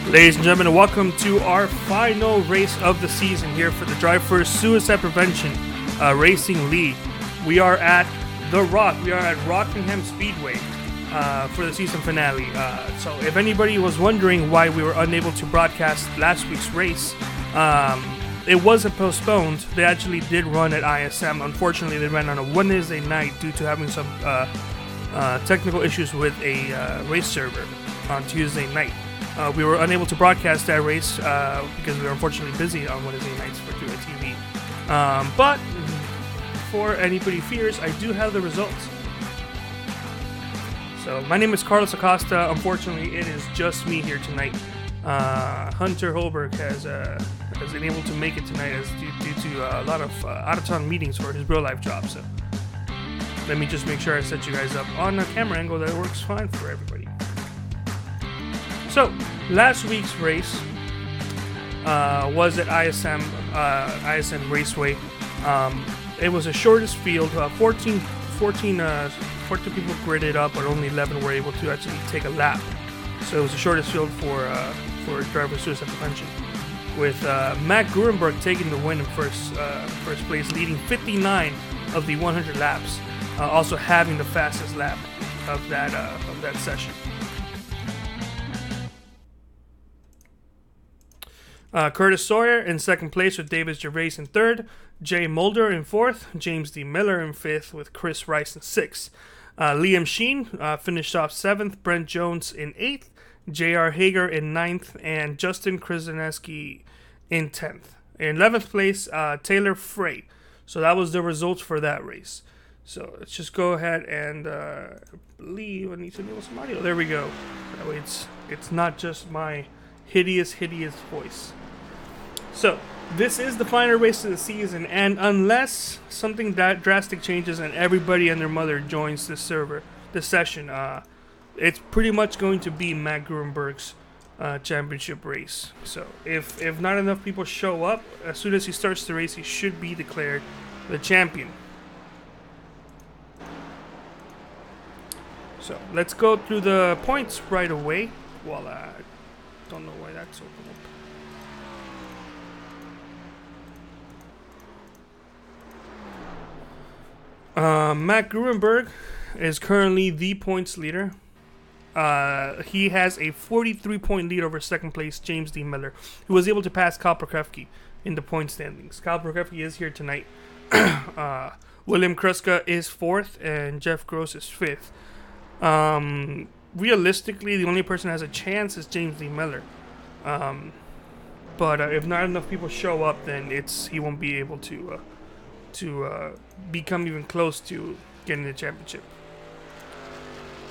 Ladies and gentlemen, welcome to our final race of the season here for the Drive First Suicide Prevention Racing League. We are at The Rock. We are at Rockingham Speedway for the season finale. So if anybody was wondering why we were unable to broadcast last week's race, it wasn't postponed. They actually did run at ISM. Unfortunately, they ran on a Wednesday night due to having some technical issues with a race server on Tuesday night. We were unable to broadcast that race because we were unfortunately busy on Wednesday nights for TV. But before anybody fears, I do have the results. So my name is Carlos Acosta. Unfortunately, it is just me here tonight. Hunter Holberg has been able to make it tonight due to a lot of out-of-town meetings for his real-life job. So let me just make sure I set you guys up on a camera angle that works fine for everybody. So, last week's race was at ISM Raceway. It was the shortest field. 14 people gridded up, but only 11 were able to actually take a lap. So it was the shortest field for driver suicide prevention, with Matt Gurenberg taking the win in first place, leading 59 of the 100 laps, also having the fastest lap of that session. Curtis Sawyer in second place with David Gervais in third, Jay Mulder in fourth, James D. Miller in fifth with Chris Rice in sixth. Liam Sheen finished off seventh, Brent Jones in eighth, J.R. Hager in ninth, and Justin Krasinski in 10th. In 11th place, Taylor Frey. So that was the results for that race. So let's just go ahead and I believe I need to do some audio. There we go. That way it's not just my hideous voice. So, this is the final race of the season, and unless something that drastic changes and everybody and their mother joins this session, it's pretty much going to be Matt Gurenberg's championship race. So, if not enough people show up, as soon as he starts the race, he should be declared the champion. So, let's go through the points right away. Well, I don't know why that's open up. Matt Gurenberg is currently the points leader. He has a 43-point lead over second place James D. Miller, who was able to pass Kyle Prokofsky in the point standings. Kyle Prokofsky is here tonight. William Kruska is fourth, and Jeff Gross is fifth. Realistically, the only person that has a chance is James D. Miller. But if not enough people show up, then he won't be able to become even close to getting the championship.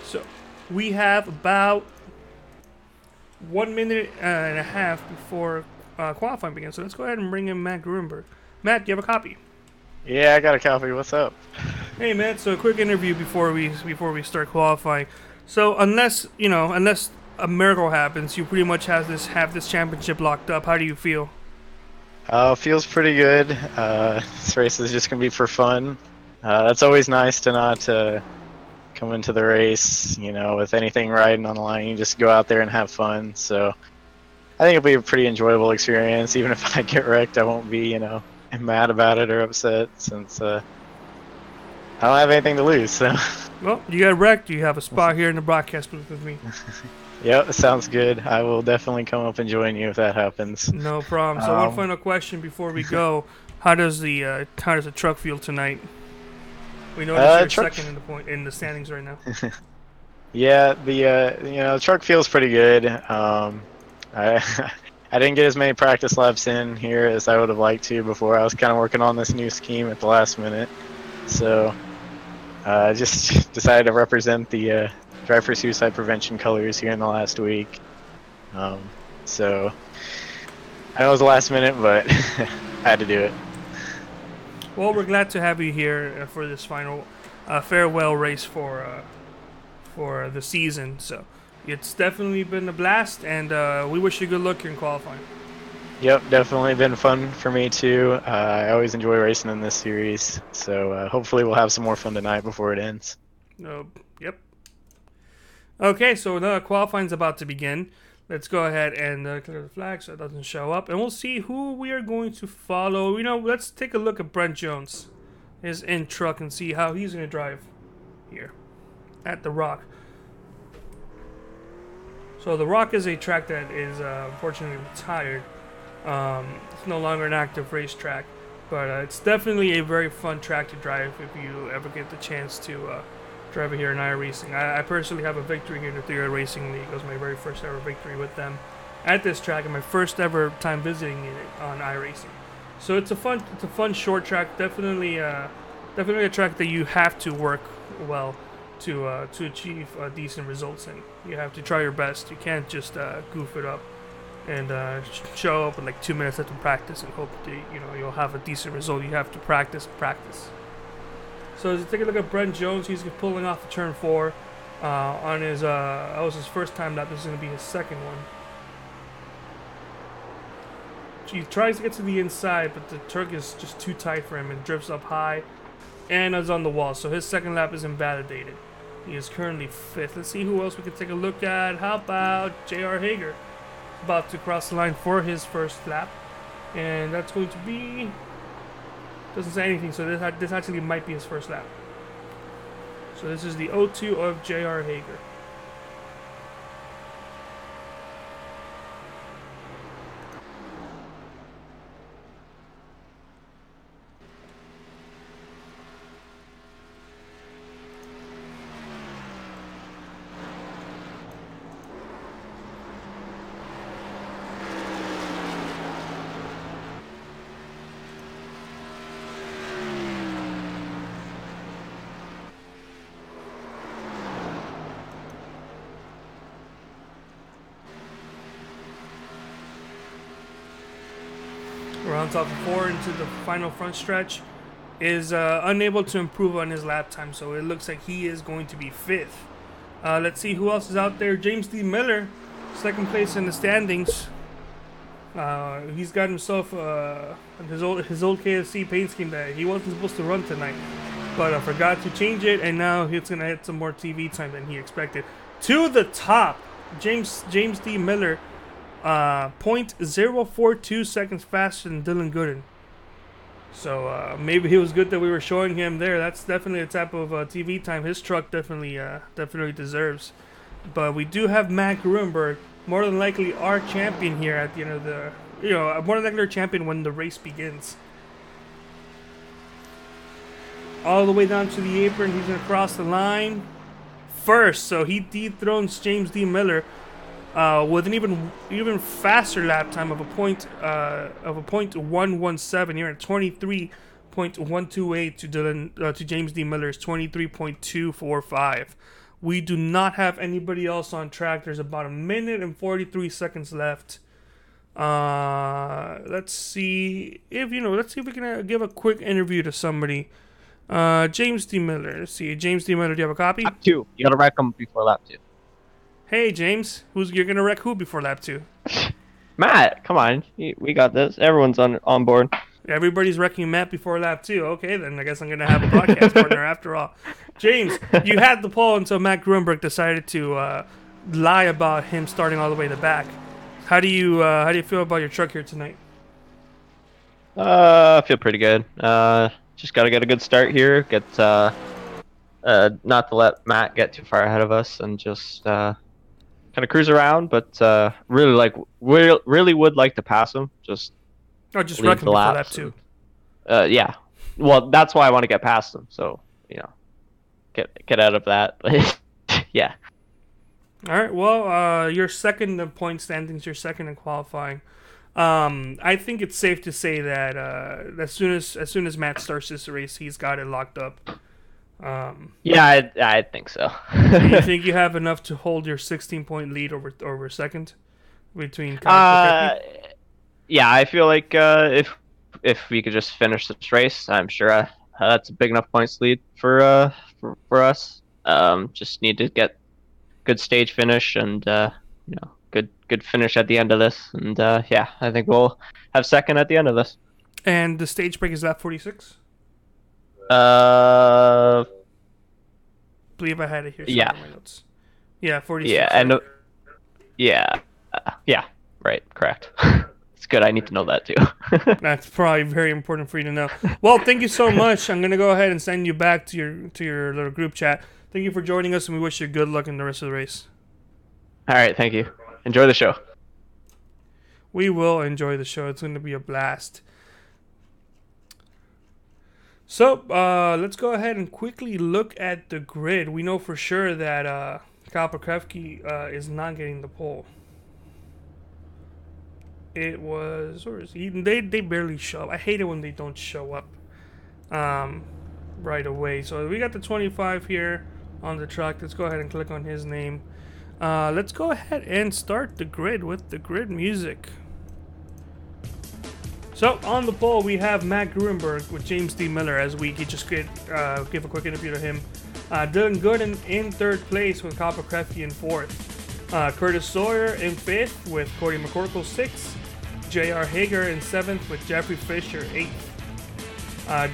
So we have about 1 minute and a half before qualifying begins. So let's go ahead and bring in Matt Gurenberg. Matt, do you have a copy? Yeah, I got a copy. What's up? Hey, Matt. So a quick interview before we start qualifying. So unless a miracle happens, you pretty much have this championship locked up. How do you feel? Feels pretty good. This race is just gonna be for fun. That's always nice to not come into the race, with anything riding on the line. You just go out there and have fun. So I think it'll be a pretty enjoyable experience. Even if I get wrecked, I won't be, mad about it or upset, since I don't have anything to lose. So. Well, you got wrecked. You have a spot here in the broadcast booth with me. Yep, sounds good. I will definitely come up and join you if that happens. No problem. So one final question before we go: How does the truck feel tonight? We know you're second in the standings right now. Yeah, the truck feels pretty good. I didn't get as many practice laps in here as I would have liked to before. I was kind of working on this new scheme at the last minute, so I just decided to represent the Drive for Suicide Prevention colors here in the last week. So I know it was the last minute, but I had to do it. Well, we're glad to have you here for this final farewell race for the season. So it's definitely been a blast, and we wish you good luck here in qualifying. Yep, definitely been fun for me too. I always enjoy racing in this series, so hopefully we'll have some more fun tonight before it ends. Yep. Okay, so the qualifying's about to begin. Let's go ahead and clear the flag so it doesn't show up. And we'll see who we are going to follow. Let's take a look at Brent Jones, his in truck, and see how he's going to drive here at the Rock. So the Rock is a track that is unfortunately retired. It's no longer an active racetrack, but it's definitely a very fun track to drive if you ever get the chance to drive it here in iRacing. I personally have a victory here in the 3-year Racing League. It was my very first ever victory with them at this track, and my first ever time visiting it on iRacing. So it's a fun short track. Definitely a track that you have to work well to achieve decent results in. You have to try your best. You can't just goof it up and show up with like 2 minutes after practice and hope that you'll have a decent result. You have to practice. So let's take a look at Brent Jones. He's pulling off the turn 4 on his. That was his first time lap. This is going to be his second one. He tries to get to the inside, but the turk is just too tight for him and drifts up high and is on the wall. So his second lap is invalidated. He is currently 5th. Let's see who else we can take a look at. How about J.R. Hager? About to cross the line for his first lap. And that's going to be... Doesn't say anything, so this actually might be his first lap. So this is the 0-2 of J.R. Hager. Rounds off the 4 into the final front stretch. Is unable to improve on his lap time, so it looks like he is going to be 5th. Let's see who else is out there. James D. Miller, 2nd place in the standings. He's got himself his old KFC paint scheme that he wasn't supposed to run tonight, but forgot to change it, and now he's gonna hit some more TV time than he expected. To the top, James D. Miller. 0.042 seconds faster than Dylan Gooden. So maybe it was good that we were showing him there. That's definitely a type of TV time his truck definitely deserves. But we do have Matt Grunberg, more than likely our champion here at the end of the, more than likely our champion when the race begins. All the way down to the apron, he's gonna cross the line first. So he dethrones James D. Miller. With an even faster lap time of a 0.117 here at 23.128 to James D. Miller's 23.245. We do not have anybody else on track. There's about 1 minute and 43 seconds left. Let's see if we can give a quick interview to somebody. James D. Miller. Let's see. James D. Miller, do you have a copy? Lap 2. You gotta wreck him before lap 2. Hey, James, you're going to wreck who before lap 2? Matt, come on. We got this. Everyone's on board. Everybody's wrecking Matt before lap 2. Okay, then I guess I'm going to have a podcast partner after all. James, you had the pole until Matt Grunberg decided to lie about him starting all the way to the back. How do you feel about your truck here tonight? I feel pretty good. Just got to get a good start here. Get not to let Matt get too far ahead of us, and just kind of cruise around, but really would like to pass him. Just wreck him before lap 2. Yeah. Well, that's why I want to get past him. So get out of that. Yeah. All right. Well, you're second in point standings. You're second in qualifying. I think it's safe to say that as soon as Matt starts this race, he's got it locked up. Yeah, I think so. Do you think you have enough to hold your 16-point lead over second between? Yeah, I feel like if we could just finish this race, I'm sure that's a big enough points lead for us. Just need to get good stage finish and good finish at the end of this, and yeah, I think we'll have second at the end of this. And the stage break is lap 46. Believe I had it here. Yeah. In my notes. Yeah, 46. Yeah, and yeah, Yeah, right, correct. It's good. I need to know that too. That's probably very important for you to know. Well, thank you so much. I'm gonna go ahead and send you back to your little group chat. Thank you for joining us, and we wish you good luck in the rest of the race. All right, thank you. Enjoy the show. We will enjoy the show. It's going to be a blast. So, let's go ahead and quickly look at the grid. We know for sure that Kyle Pekrevsky is not getting the pole. It was, or is he? They barely show up. I hate it when they don't show up right away. So we got the 25 here on the truck. Let's go ahead and click on his name. Let's go ahead and start the grid with the grid music. So on the pole we have Matt Gruenberg with James D. Miller, as we just give a quick interview to him. Dylan Gooden in third place with Kyle Pekrevsky in fourth. Curtis Sawyer in fifth with Cody McCorkle sixth. J.R. Hager in seventh with Jeffrey Fisher eighth.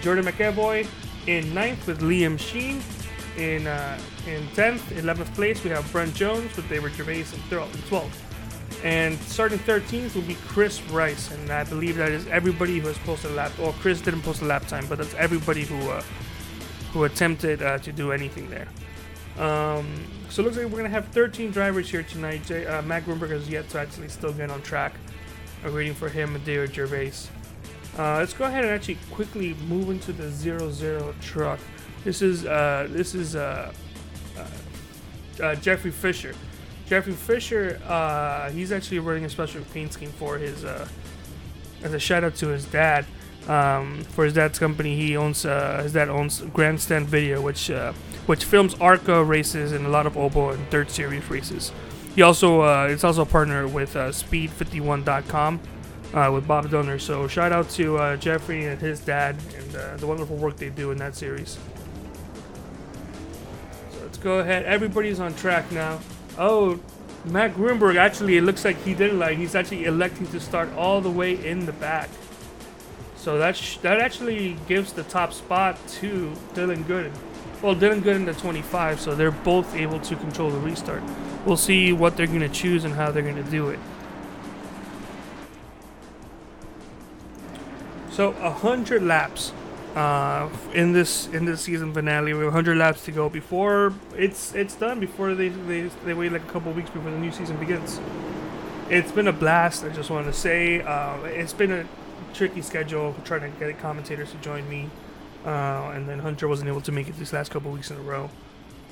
Jordan McEvoy in ninth with Liam Sheen. In 10th, 11th place we have Brent Jones with David Gervais in 12th. And starting 13th will be Chris Rice, and I believe that is everybody who has posted a lap. Well, Chris didn't post a lap time, but that's everybody who attempted to do anything there. So it looks like we're gonna have 13 drivers here tonight. Matt Grunberg has yet to actually still get on track. I'm waiting for him and David Gervais. Let's go ahead and actually quickly move into the 00 truck. This is Jeffrey Fisher. Jeffrey Fisher, he's actually running a special paint scheme for his, as a shout out to his dad. For his dad's company, his dad owns Grandstand Video, which films ARCA races and a lot of Obo and Dirt Series races. He also, it's also a partner with Speed51.com with Bob Dunner. So shout out to Jeffrey and his dad and the wonderful work they do in that series. So let's go ahead. Everybody's on track now. Oh, Matt Grunberg, actually, it looks like he didn't he's actually electing to start all the way in the back. So that actually gives the top spot to Dylan Gooden. Well, Dylan Gooden to 25, so they're both able to control the restart. We'll see what they're going to choose and how they're going to do it. So 100 laps in this season finale. We have 100 laps to go before it's done. Before they wait like a couple weeks before the new season begins. It's been a blast. I just want to say it's been a tricky schedule trying to get commentators to join me, and then Hunter wasn't able to make it these last couple weeks in a row.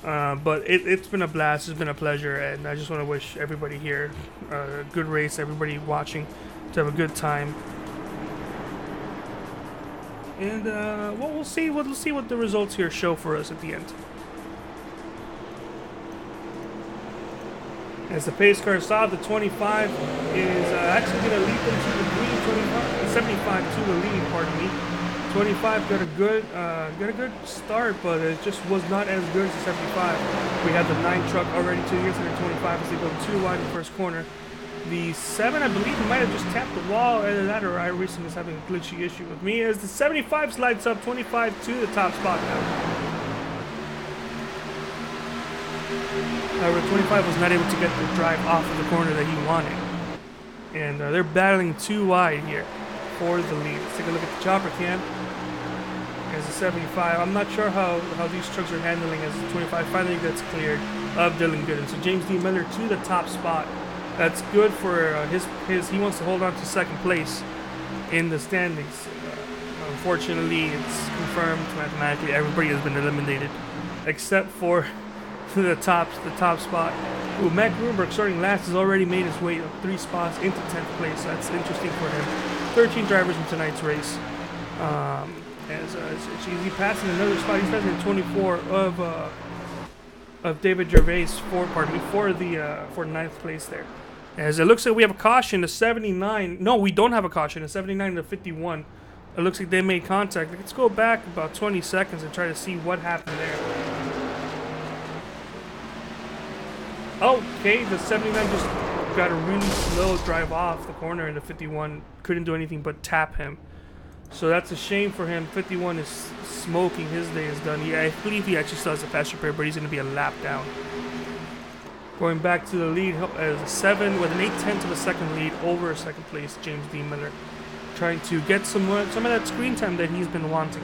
But it's been a blast. It's been a pleasure, and I just want to wish everybody here a good race. Everybody watching to have a good time. And well, we'll see what the results here show for us at the end. As the pace car stop, the 25 is actually going to lead them to the green. 75 to the lead. Pardon me. 25 got a good start, but it just was not as good as the 75. We had the 9 truck already 2 years into the 25 as they go too wide in the first corner. The 7, I believe, might have just tapped the wall. Either that or I recently is having a glitchy issue with me. As the 75 slides up 25 to the top spot now. However, 25 was not able to get the drive off of the corner that he wanted. And they're battling too wide here for the lead. Let's take a look at the chopper cam. As the 75, I'm not sure how these trucks are handling as the 25 finally gets cleared of Dylan Gooden. So James D. Miller to the top spot. That's good for his. He wants to hold on to second place in the standings. Unfortunately, it's confirmed mathematically. Everybody has been eliminated except for the top spot. Ooh, Matt Grunberg, starting last, has already made his way up 3 spots into 10th place. So that's interesting for him. 13 drivers in tonight's race. As he's passing another spot. He's passing 24 of David Gervais for the 9th place there. As it looks like we have a caution, a 79. No, we don't have a caution, a 79 to 51. It looks like they made contact. Let's go back about 20 seconds and try to see what happened there. Okay, the 79 just got a really slow drive off the corner, and the 51 couldn't do anything but tap him. So that's a shame for him. 51 is smoking. His day is done. I believe he actually still has a fast repair, but he's going to be a lap down. Going back to the lead as a 7 with an 8/10 of a second lead over second place James D. Miller, trying to get some of that screen time that he's been wanting.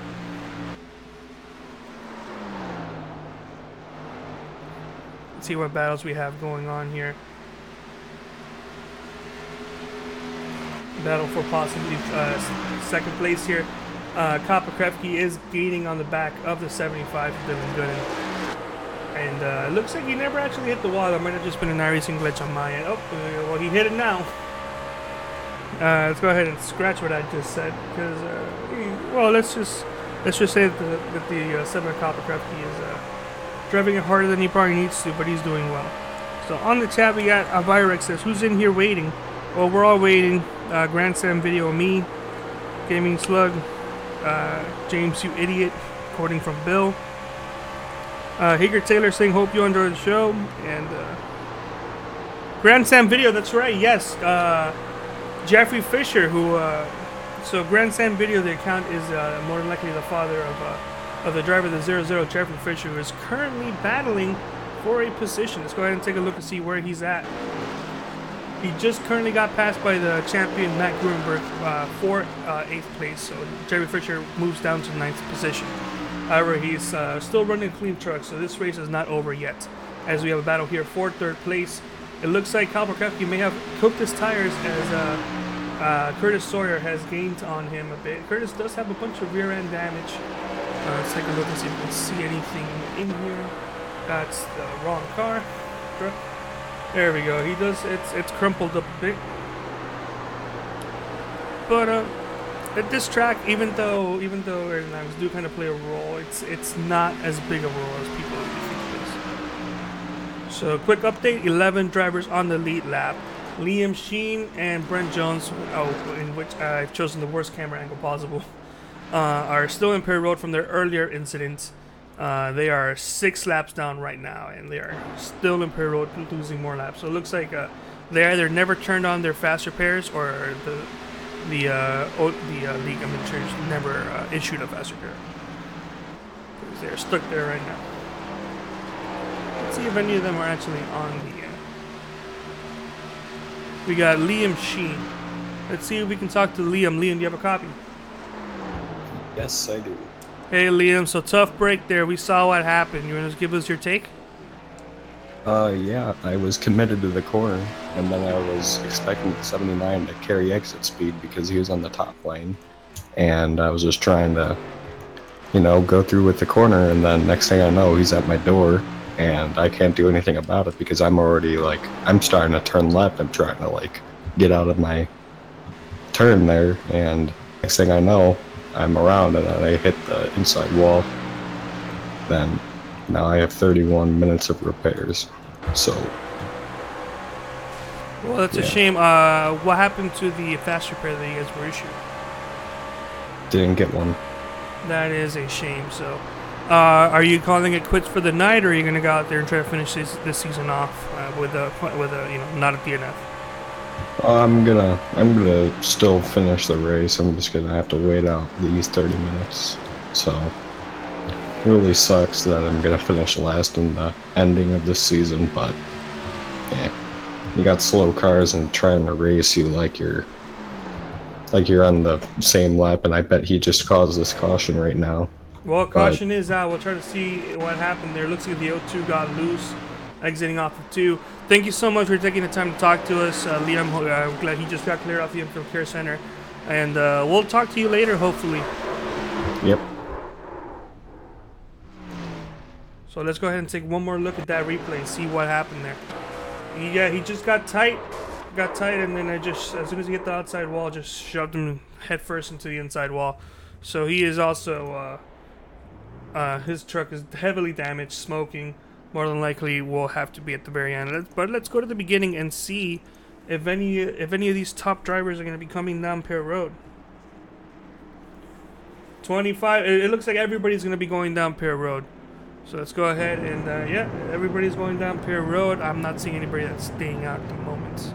Let's see what battles we have going on here. Battle for possibly second place here. Kopakrevsky is gaining on the back of the 75 Dylan Gooden. And it looks like he never actually hit the wall. That might have just been an iRacing glitch on my end. Oh, well, he hit it now. Let's go ahead and scratch what I just said, because well, let's just say that the 7 Kopakrevsky is driving it harder than he probably needs to, but he's doing well. So on the chat we got Avirek says, "Who's in here waiting?" Well, we're all waiting. Grand Slam Video, me, Gaming Slug, James, you idiot, according from Bill. Hager Taylor saying, "Hope you enjoy the show." And Grand Sam Video, that's right, yes. Jeffrey Fisher, who so Grand Sam Video, the account is more than likely the father of the driver of the 00, Jeffrey Fisher, who is currently battling for a position. Let's go ahead and take a look and see where he's at. He just currently got passed by the champion Matt Gruenberg for 8th place, so Jerry Fisher moves down to 9th position. However, he's still running a clean truck, so this race is not over yet. As we have a battle here for 3rd place, it looks like Kopakrevsky may have cooked his tires as Curtis Sawyer has gained on him a bit. Curtis does have a bunch of rear end damage. Let's take a look and see if we can see anything in here. That's the wrong car. There we go. He does. It's crumpled up a bit. But at this track, even though aerodynamics do kind of play a role, it's not as big a role as people think it is. So quick update: 11 drivers on the lead lap. Liam Sheen and Brent Jones, in which I've chosen the worst camera angle possible, are still in Perry Road from their earlier incidents. They are 6 laps down right now, and they are still in Perry Road, losing more laps. So it looks like they either never turned on their fast repairs, or the league administrators never issued a fast repair, because they're stuck there right now. Let's see if any of them are actually on the. We got Liam Sheen. Let's see if we can talk to Liam. Liam, do you have a copy? Yes, I do. Hey Liam, so tough break there. We saw what happened. You want to give us your take? Yeah, I was committed to the corner, and then I was expecting the 79 to carry exit speed because he was on the top lane, and I was just trying to, go through with the corner, and then next thing I know, he's at my door, and I can't do anything about it because I'm already, I'm starting to turn left. I'm trying to, get out of my turn there, and next thing I know, I'm around, and then I hit the inside wall. Then now I have 31 minutes of repairs. So well, that's a shame. What happened to the fast repair that you guys were issued? didn't get one. That is a shame. So are you calling it quits for the night, or are you going to go out there and try to finish this season off with a not a DNF? I'm gonna still finish the race. I'm just gonna have to wait out these 30 minutes. So it really sucks that I'm gonna finish last in the ending of this season, but yeah, you got slow cars and trying to race you like you're on the same lap, and I bet he just caused this caution right now. Well, caution is out. We'll try to see what happened there. Looks like the O2 got loose, exiting off of 2. Thank you so much for taking the time to talk to us, Liam. I'm glad he just got cleared off the Infant Care Center. And we'll talk to you later, hopefully. Yep. So let's go ahead and take one more look at that replay and see what happened there. Yeah, he just got tight, and then as soon as he hit the outside wall, just shoved him head first into the inside wall. So he is also, his truck is heavily damaged, smoking. More than likely will have to be at the very end. But let's go to the beginning and see if any of these top drivers are going to be coming down Pear Road. 25. It looks like everybody's going to be going down Pear Road. So let's go ahead and yeah, everybody's going down Pear Road. I'm not seeing anybody that's staying out at the moment.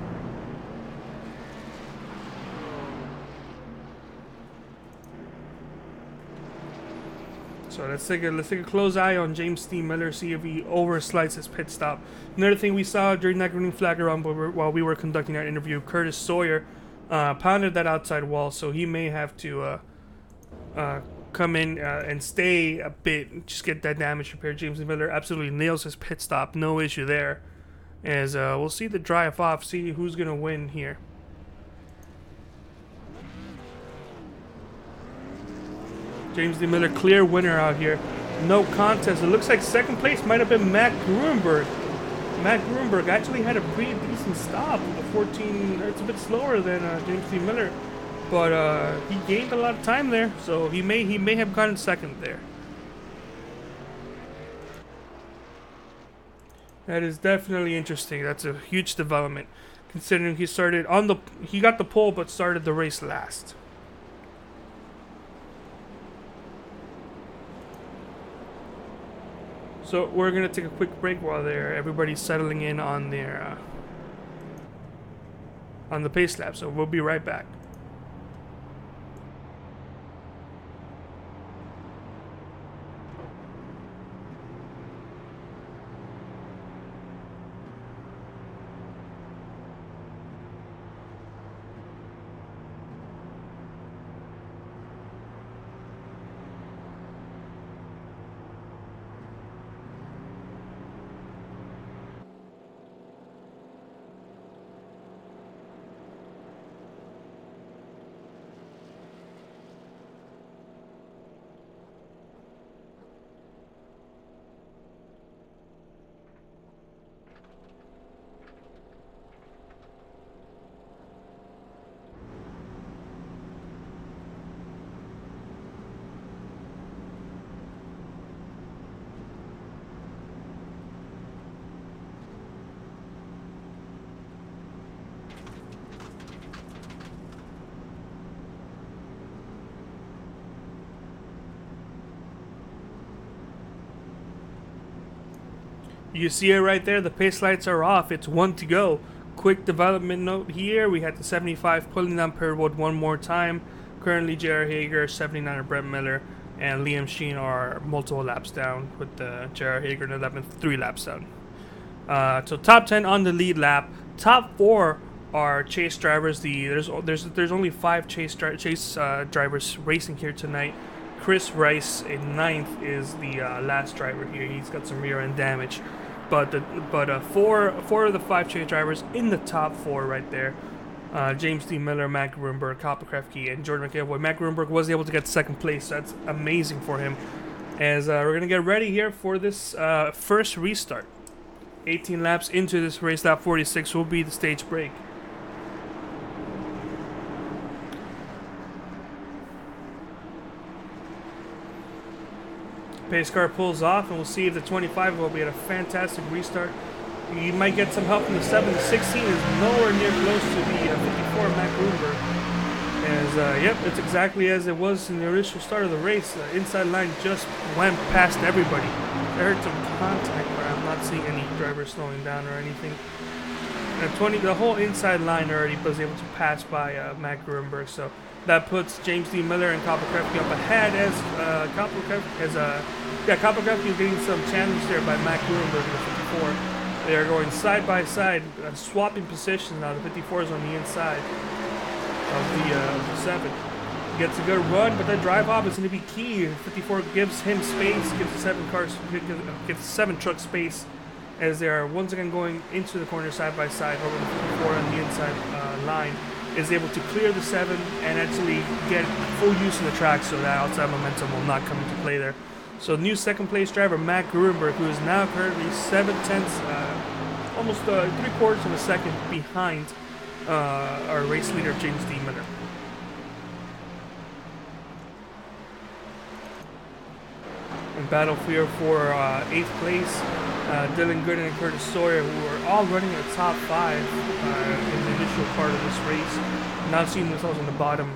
So So let's take a close eye on James D. Miller, see if he overslides his pit stop. Another thing we saw during that green flag run while we were conducting our interview, Curtis Sawyer pounded that outside wall, so he may have to come in and stay a bit, just get that damage repaired. James D. Miller absolutely nails his pit stop, no issue there. As we'll see the drive off, see who's gonna win here. James D. Miller, clear winner out here. No contest. It looks like second place might have been Matt Gruenberg. Matt Gruenberg actually had a pretty decent stop. The 14, it's a bit slower than James D. Miller, but he gained a lot of time there, so he may have gotten second there. That is definitely interesting. That's a huge development, considering he got the pole but started the race last. So we're gonna take a quick break while everybody's settling in on their on the pace lap. So we'll be right back. You see it right there, the pace lights are off, it's 1 to go. Quick development note here, we had the 75 pulling down pit road one more time. Currently J.R. Hager, 79er Brett Miller, and Liam Sheen are multiple laps down, with J.R. Hager in 11th, 3 laps down. So top 10 on the lead lap. Top 4 are chase drivers. There's only 5 chase drivers racing here tonight. Chris Rice in 9th is the last driver here. He's got some rear end damage, but four of the 5 chase drivers in the top 4 right there. James D. Miller, Matt Gruenberg, Kyle Krefke, and Jordan McEvoy. Matt Gruenberg was able to get second place, so that's amazing for him. As we're gonna get ready here for this first restart. 18 laps into this race, lap 46 will be the stage break. Pace car pulls off, and we'll see if the 25 will be at a fantastic restart. You might get some help from the 7. The 16 is nowhere near close to the 54 Matt Gruenberg. As, yep, it's exactly as it was in the initial start of the race. The inside line just went past everybody. I heard some contact, but I'm not seeing any drivers slowing down or anything. And the whole inside line already was able to pass by Matt Gruenberg, so that puts James D. Miller and Kyle Krefke up ahead as Kyle Krefke is getting some challenge there by Matt Gruenberg in the 54. They are going side by side, swapping positions now. The 54 is on the inside of the 7. Gets a good run, but that drive off is going to be key. 54 gives him space, gives the 7 truck space, as they are once again going into the corner side by side. Over the 54 on the inside line is able to clear the 7 and actually get full use of the track, so that outside momentum will not come into play there. So new second place driver Matt Gruenberg, who is now currently 7/10, almost 3/4 of a second behind our race leader James D. Miller. In battle here for 8th place, Dylan Gooden and Curtis Sawyer, who are all running at the top 5 in the initial part of this race, now seeing themselves in the bottom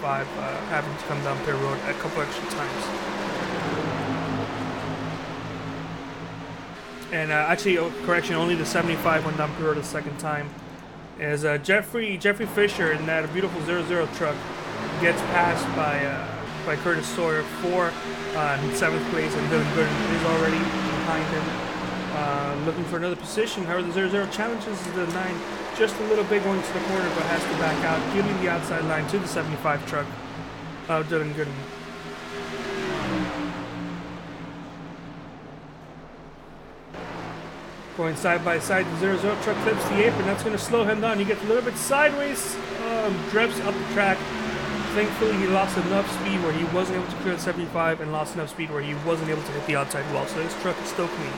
5, having to come down pit road a couple extra times. And actually, correction, only the 75 went down pit road a second time, as Jeffrey Fisher in that beautiful 00 truck gets passed by by Curtis Sawyer for 7th place, and Dylan Gooden is already behind him, looking for another position. However, the 0-0 challenges the 9 just a little bit going to the corner, but has to back out, giving the outside line to the 75 truck of Dylan Gooden. Going side by side, the 0-0 truck clips the apron. That's going to slow him down. He gets a little bit sideways, drifts up the track. Thankfully, he lost enough speed where he wasn't able to clear the 75 and lost enough speed where he wasn't able to hit the outside wall. So this truck is still clean.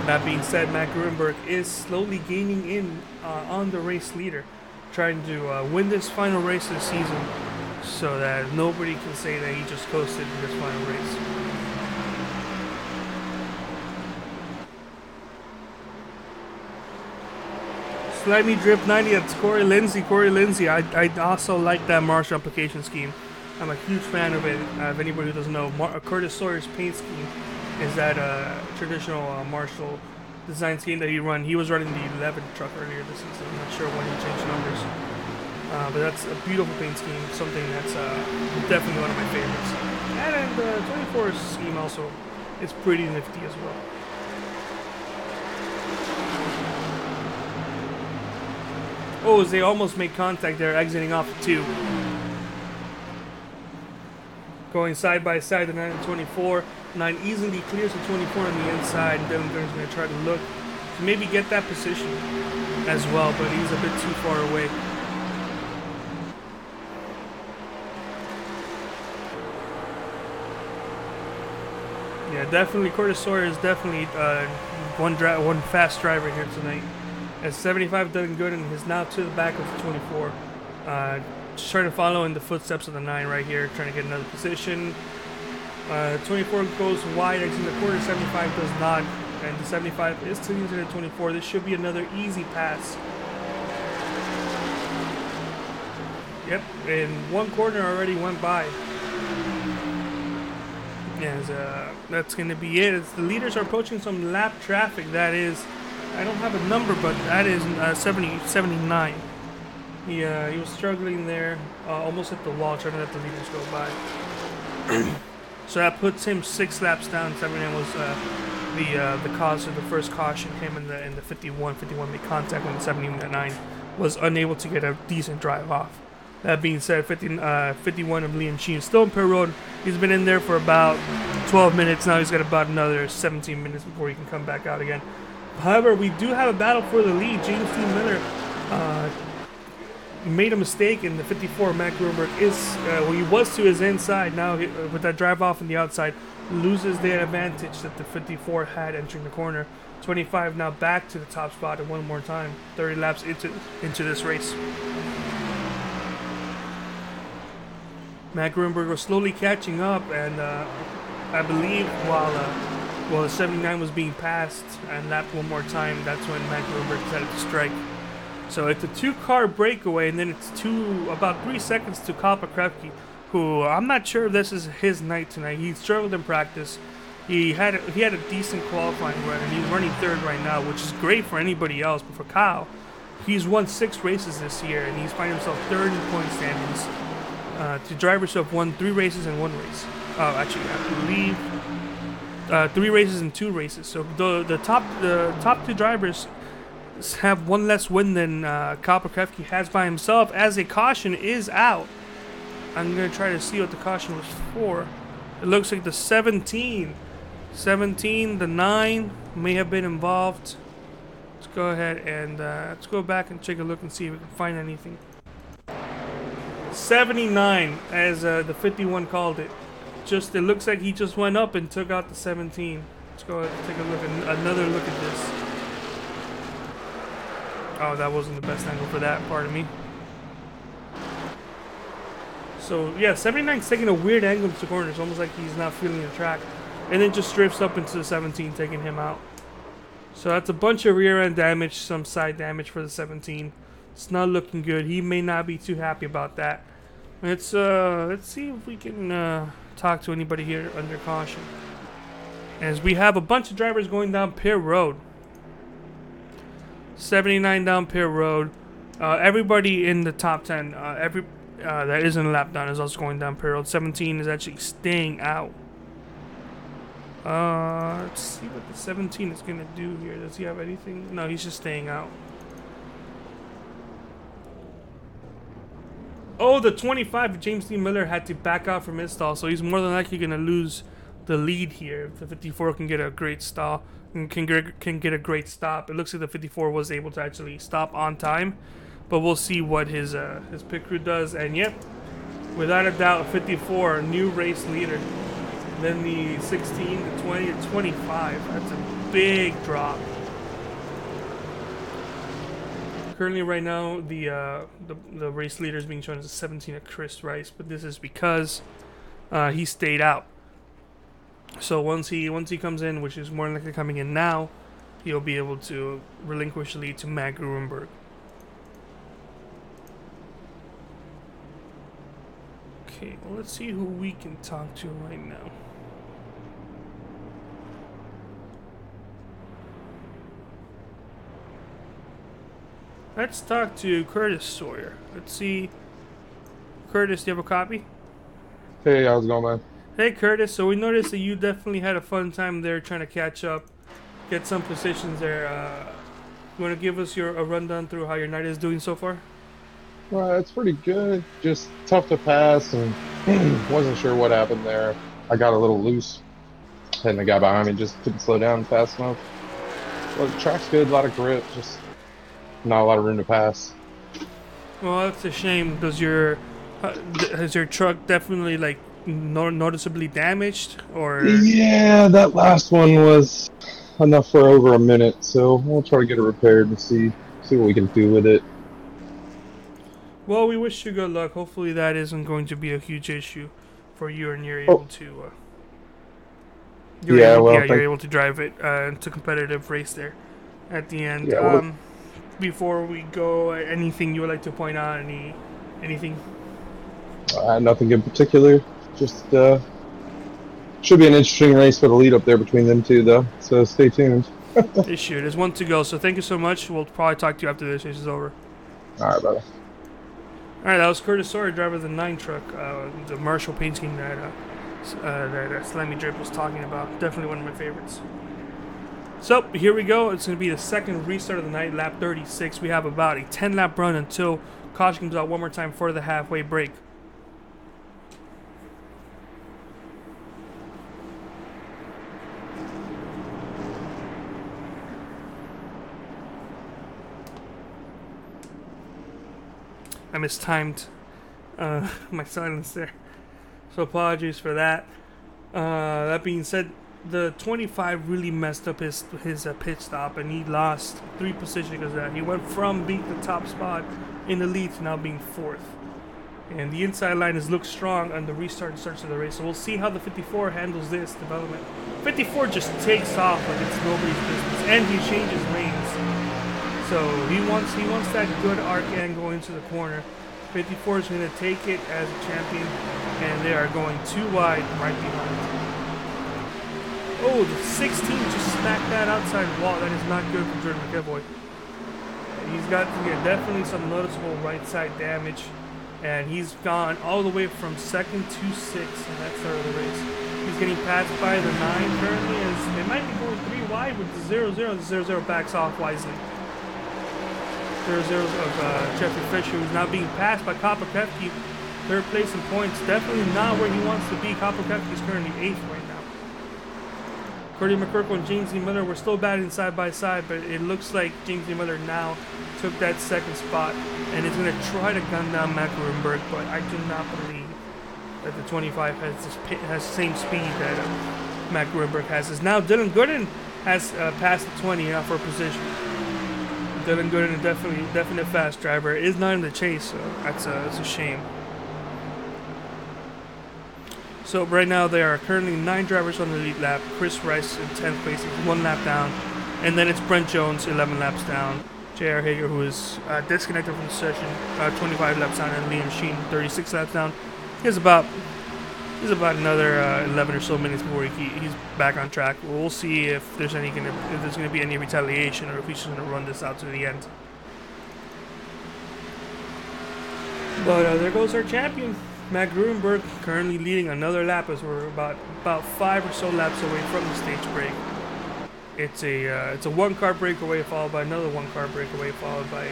That being said, Matt Gruenberg is slowly gaining in on the race leader, trying to win this final race of the season so that nobody can say that he just coasted in this final race. Slightly Drip 90, that's Corey Lindsay. Corey Lindsay, I also like that Marshall application scheme. I'm a huge fan of it. If anybody who doesn't know, Curtis Sawyer's paint scheme is that traditional Marshall design scheme that he run. He was running the 11 truck earlier this season. I'm not sure when he changed numbers. But that's a beautiful paint scheme, something that's definitely one of my favorites. And the 24 scheme also is pretty nifty as well. Oh, as they almost make contact there, exiting off the 2. Going side by side, the 9 and 24. 9 easily clears the 24 on the inside, and Dylan Gooden's going to try to look to maybe get that position as well, but he's a bit too far away. Yeah, definitely, Curtis Sawyer is definitely one fast driver here tonight. As 75 Dylan Gooden is now to the back of the 24. Just trying to follow in the footsteps of the 9 right here, trying to get another position. 24 goes wide, exiting the quarter, 75 does not, and the 75 is to the 24. This should be another easy pass. Yep, and one corner already went by. Yes, that's going to be it. As the leaders are approaching some lap traffic. That is, I don't have a number, but that is 79. He was struggling there, almost at the wall, trying to let the leaders go by. So that puts him 6 laps down. 79 was the cause of the first caution. Him in the 51 made contact when the 79 was unable to get a decent drive off. That being said, 51 of Liam Sheen still in pit road. He's been in there for about 12 minutes now. He's got about another 17 minutes before he can come back out again. However, we do have a battle for the lead. James D. Miller made a mistake in the 54. Matt Gruenberg is, well, he was to his inside. Now, with that drive off on the outside, loses the advantage that the 54 had entering the corner. 25 now back to the top spot, and one more time. 30 laps into this race. Matt Gruenberg was slowly catching up, and I believe while the 79 was being passed and lapped one more time, that's when Matt Gruenberg decided to strike. So it's a 2-car breakaway, and then it's about 3 seconds to Kyle Krepke, who I'm not sure if this is his night tonight. He struggled in practice. He had a decent qualifying run, and he's running 3rd right now, which is great for anybody else. But for Kyle, he's won 6 races this year, and he's finding himself 3rd in point standings. To drivers who have won 3 races and 1 race. Actually, I believe 3 races and 2 races. So the top 2 drivers have 1 less win than Kyle Krepke has by himself, as a caution is out. I'm going to try to see what the caution was for. It looks like the 17, the 9 may have been involved. Let's go ahead and let's go back and take a look and see if we can find anything. 79, as the 51 called it. It looks like he just went up and took out the 17. Let's go ahead and take a look at another look at this. Oh, that wasn't the best angle for that, pardon me. So yeah, 79's taking a weird angle into the corner. It's almost like he's not feeling the track. And then just drifts up into the 17, taking him out. So that's a bunch of rear end damage, some side damage for the 17. It's not looking good. He may not be too happy about that. Let's see if we can talk to anybody here under caution. As we have a bunch of drivers going down pit road. 79 down pit road. Everybody in the top 10. that isn't a lap down is also going down parallel. 17 is actually staying out. Let's see what the 17 is gonna do here. Does he have anything? No, he's just staying out. Oh, the 25, James D. Miller had to back out from his stall, so he's more than likely gonna lose the lead here. If the 54 can get a great stall and can get a great stop. It looks like the 54 was able to actually stop on time, but we'll see what his pit crew does. And yep, without a doubt, 54, a new race leader. Then the 16, the 20, the 25. That's a big drop. Currently, right now, the race leader is being shown as a 17 of Chris Rice, but this is because he stayed out. So once he comes in, which is more likely coming in now, he'll be able to relinquish the lead to Matt Gruenberg. Okay, well, let's see who we can talk to right now. Let's talk to Curtis Sawyer. Let's see. Curtis, do you have a copy? Hey, how's it going, man? Hey, Curtis. So we noticed that you definitely had a fun time there trying to catch up, get some positions there. You want to give us a rundown through how your night is doing so far? Well, it's pretty good. Just tough to pass, and wasn't sure what happened there. I got a little loose, and the guy behind me just couldn't slow down fast enough. Well, the track's good, a lot of grip, just not a lot of room to pass. Well, that's a shame. Has your truck definitely like noticeably damaged, or? Yeah, that last one was enough for over a minute, so we'll try to get it repaired and see what we can do with it. Well, we wish you good luck. Hopefully that isn't going to be a huge issue for you, and you're able to. You're able to drive it into competitive race there at the end. Yeah, well, before we go, anything you would like to point out? Anything? Nothing in particular. Just should be an interesting race for the lead up there between them two, though. So stay tuned. There's one to go. So thank you so much. We'll probably talk to you after this race is over. All right, brother. All right, that was Curtis Sawyer, driver of the 9 truck, the Marshall paint scheme that Slammy Drip was talking about. Definitely one of my favorites. So here we go. It's going to be the second restart of the night, lap 36. We have about a 10-lap run until caution comes out one more time for the halfway break. I mistimed my silence there, so apologies for that. That being said, the 25 really messed up his pit stop, and he lost 3 positions because of that. He went from being the top spot in the lead to now being 4th. And the inside line has looked strong on the restart and starts of the race, so we'll see how the 54 handles this development. 54 just takes off like it's nobody's business, and he changes lanes. So he wants that good arc angle into the corner. 54 is going to take it as a champion, and they are going too wide right behind. Oh, the 16 just smacked that outside wall. That is not good for Jordan McEvoy. He's got definitely some noticeable right side damage, and he's gone all the way from 2nd to 6th in that start of the race. He's getting passed by the 9 currently, as they might be going 3 wide with the 0-0. The 0-0 backs off wisely. 0-0 of Jeffrey Fisher, who's now being passed by Copper Kefke. 3rd place in points. Definitely not where he wants to be. Copper Kefke is currently 8th right now. Cody McCurkle and James D. Miller were still batting side by side, but it looks like James D. Miller now took that 2nd spot and is going to try to gun down Matt Gruenberg, but I do not believe that the 25 has the same speed that Matt Gruenberg has. As now Dylan Gooden has passed the 20 for a position. Dylan Gooden, a definite fast driver, is not in the chase, so that's a shame. So right now there are currently 9 drivers on the lead lap. Chris Rice in 10th place, 1 lap down, and then it's Brent Jones 11 laps down. J.R. Hager, who is disconnected from the session, 25 laps down, and Liam Sheen 36 laps down. He's about another 11 or so minutes before he's back on track. We'll see if there's going to be any retaliation, or if he's just going to run this out to the end. But there goes our champion, Matt Gruenberg, currently leading another lap as we're about 5 or so laps away from the stage break. It's a 1-car breakaway followed by another 1-car breakaway followed by a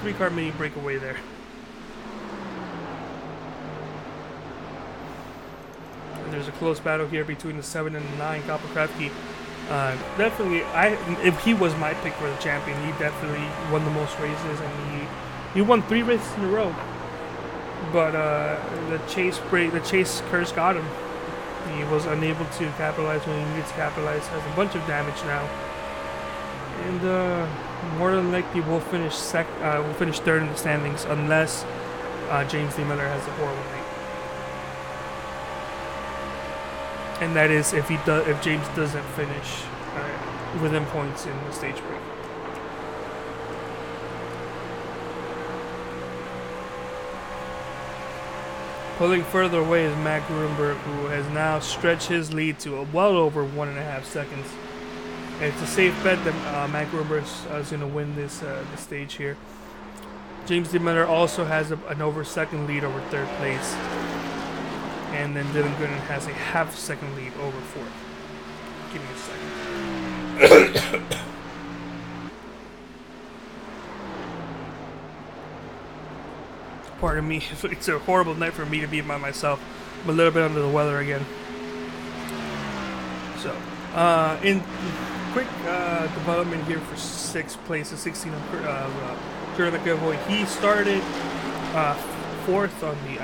3-car mini breakaway there. And there's a close battle here between the 7 and the 9 Kopachrevsky. Definitely, if he was my pick for the champion, he definitely won the most races, and he won 3 races in a row. But the chase curse got him. He was unable to capitalize when he needed to capitalize. Has a bunch of damage now, and more than likely will finish third in the standings unless James D. Miller has a horrible night. And that is if James doesn't finish within points in the stage break. Pulling further away is Matt Gruenberg, who has now stretched his lead to well over 1.5 seconds. And it's a safe bet that Matt Gruenberg is going to win this stage here. James D. Miller also has an over second lead over third place. And then Dylan Gooden has a half second lead over fourth. Give me a second. Pardon me, it's a horrible night for me to be by myself. I'm a little bit under the weather again. So, in quick development here for 6th place, the 16th Jordan McEvoy. He started 4th on the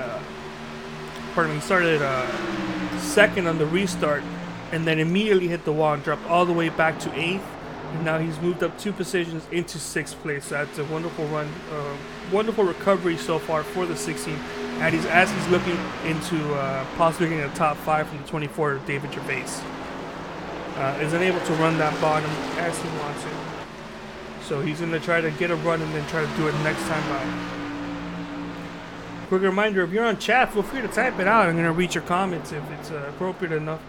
he started 2nd on the restart, and then immediately hit the wall and dropped all the way back to 8th. And now he's moved up 2 positions into 6th place. So that's a wonderful run, wonderful recovery so far for the 16. And as he's looking into possibly getting a top 5 from the 24, David Gervais. Is unable to run that bottom as he wants it. So he's going to try to get a run and then try to do it next time by. Quick reminder, if you're on chat, feel free to type it out. I'm going to read your comments if it's appropriate enough.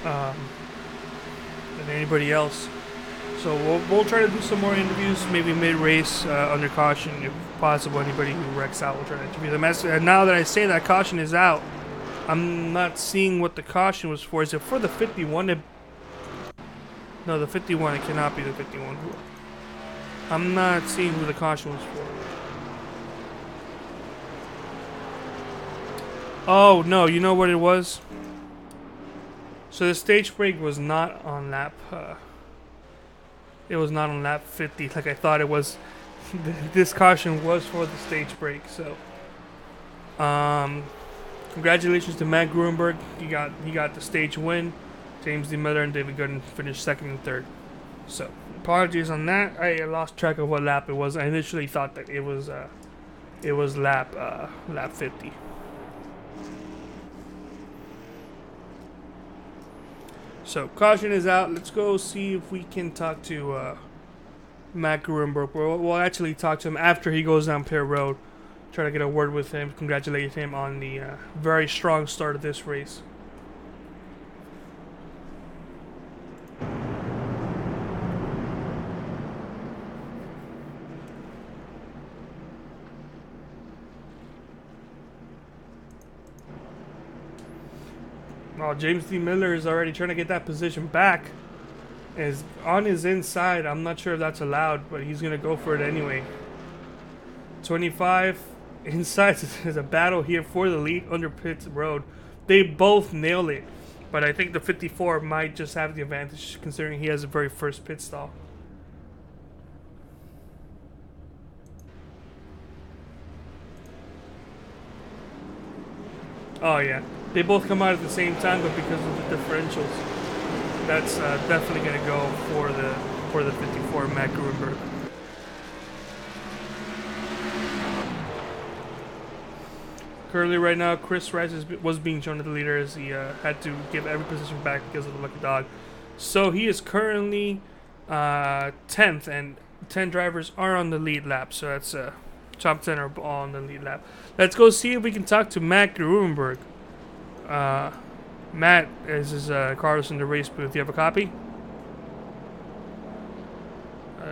Than anybody else. So we'll try to do some more interviews, maybe mid-race, under caution, if possible. Anybody who wrecks out, we'll try to interview them. And now that I say that caution is out, I'm not seeing what the caution was for. Is it for the 51? No, the 51. It cannot be the 51. I'm not seeing who the caution was for. Oh, no, you know what it was? So the stage break was not on lap, it was not on lap 50 like I thought it was. This caution was for the stage break, so. Congratulations to Matt Gruenberg. He got the stage win. James D. Miller and David Gooden finished 2nd and 3rd. So, apologies on that. I lost track of what lap it was. I initially thought that it was lap 50. So, caution is out. Let's go see if we can talk to Matt Gruenberg. We'll actually talk to him after he goes down Pier Road. Try to get a word with him, congratulate him on the very strong start of this race. Oh, James D. Miller is already trying to get that position back. Is on his inside. I'm not sure if that's allowed, but he's going to go for it anyway. 25 inside. There's a battle here for the lead under pit road. They both nail it, but I think the 54 might just have the advantage considering he has the very first pit stall. Oh yeah, they both come out at the same time, but because of the differentials, that's definitely going to go for the 54 Matt Gruenberg. Currently, right now, Chris Rice was being shown as the leader as he had to give every position back because of the lucky dog. So he is currently 10th, and 10 drivers are on the lead lap. So that's top 10 are all on the lead lap. Let's go see if we can talk to Matt Gruenberg. Matt, this is Carlos in the race booth. Do you have a copy?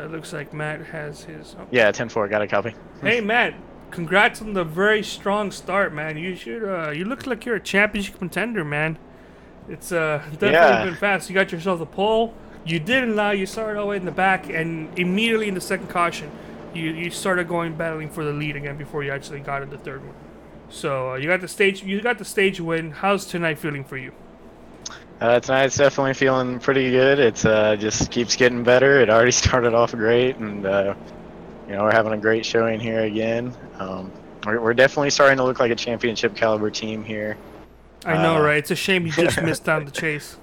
It looks like Matt has his. Oh. Yeah, 10-4. Got a copy. Hey, Matt. Congrats on the very strong start, man. You should. You look like you're a championship contender, man. It's definitely been fast. You got yourself the pole. You didn't lie. You started all the way in the back, and immediately in the second caution, you started battling for the lead again before you actually got in the third one. So you got the stage win. How's tonight feeling for you? Tonight's definitely feeling pretty good. It's just keeps getting better. It already started off great, and we're having a great showing here again. We're definitely starting to look like a championship caliber team here. I know, right? It's a shame you just missed out on the chase.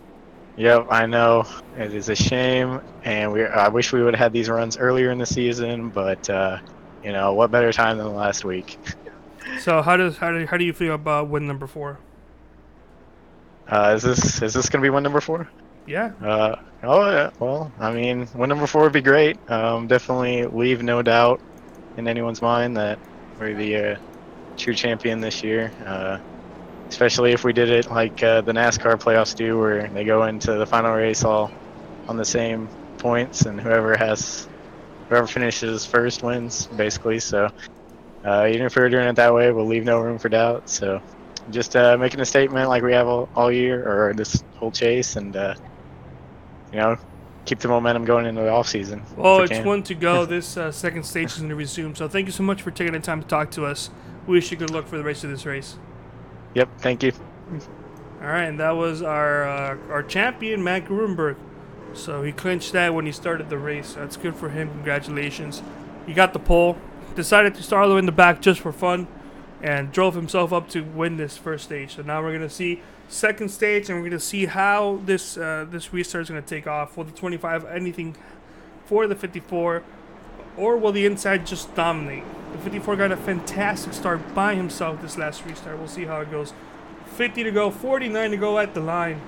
Yep, I know. It is a shame, and I wish we would have had these runs earlier in the season, but what better time than last week? So how do you feel about win number 4? Is this gonna be win number 4? Yeah. Yeah. Well, I mean, win number 4 would be great. Definitely leave no doubt in anyone's mind that we're the true champion this year. Especially if we did it like the NASCAR playoffs do, where they go into the final race all on the same points, and whoever finishes first wins, basically. So even if we were doing it that way, we'll leave no room for doubt. So just making a statement like we have all year, or this whole chase, and keep the momentum going into the off season. Well, it's one to go. This second stage is going to resume. So thank you so much for taking the time to talk to us. We wish you good luck for the rest of this race. Yep, thank you. All right, and that was our champion, Matt Gruenberg. So he clinched that when he started the race. That's good for him. Congratulations. He got the pole. Decided to start all the way in the back just for fun, and drove himself up to win this first stage. So now we're going to see second stage, and we're going to see how this restart is going to take off. Will the 25 anything for the 54, or will the inside just dominate? The 54 got a fantastic start by himself this last restart. We'll see how it goes. 50 to go, 49 to go at the line.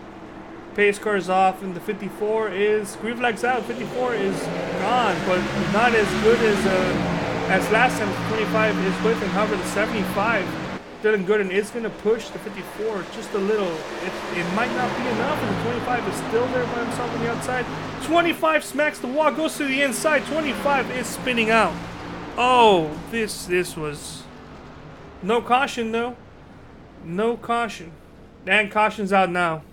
Pace car is off, and the 54 is green flags out. 54 is gone, but not as good as last time. The 25 is with him. However, the 75 feeling good, and it's going to push the 54 just a little. It might not be enough, and the 25 is still there by himself on the outside. 25 smacks the wall, goes to the inside. 25 is spinning out. Oh, this was no caution, though. No caution. And caution's out now.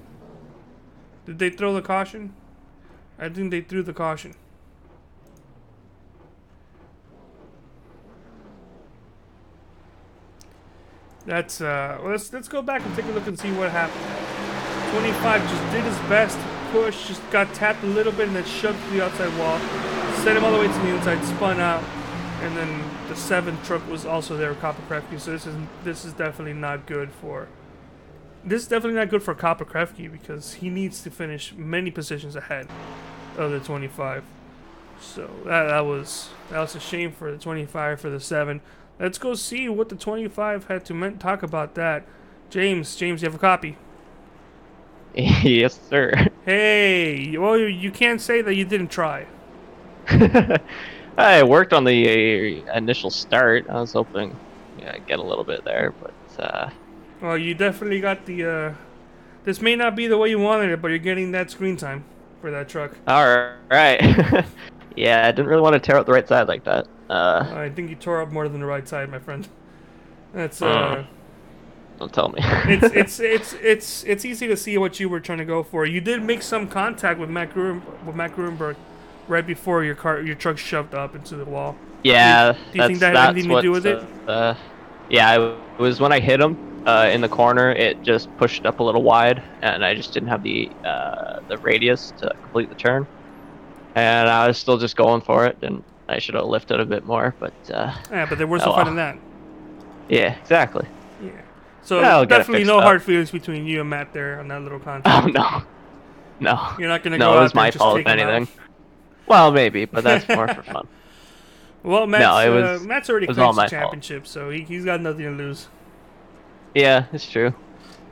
Did they throw the caution? I think they threw the caution. That's let's go back and take a look and see what happened. 25 just did his best to push, just got tapped a little bit and then shoved to the outside wall. Set him all the way to the inside, spun out, and then the 7 truck was also there with Copper Krefke. So this is definitely not good for Copper Krefke, because he needs to finish many positions ahead of the 25. So that was a shame for the 25, for the 7. Let's go see what the 25 had to talk about that. James, you have a copy? Yes, sir. Hey, well, you can't say that you didn't try. I worked on the initial start. I was hoping I'd get a little bit there, but... Well, you definitely got the... This may not be the way you wanted it, but you're getting that screen time for that truck. Alright. Yeah, I didn't really want to tear up the right side like that. I think you tore up more than the right side, my friend. That's don't tell me. it's easy to see what you were trying to go for. You did make some contact with Matt Gruenberg right before your truck shoved up into the wall. Yeah. Do you think that had anything to do with it? Yeah, it was when I hit him in the corner. It just pushed up a little wide, and I just didn't have the radius to complete the turn. And I was still just going for it, and I should have lifted a bit more, but... yeah, but there was some fun in that. Yeah, exactly. Yeah. So definitely no hard feelings between you and Matt there on that little contest. Oh, no. No. You're not going to go out there it was my just fault, if anything. Well, maybe, but that's more for fun. Well, Matt's already clinched the championship, fault. so he's got nothing to lose. Yeah, it's true.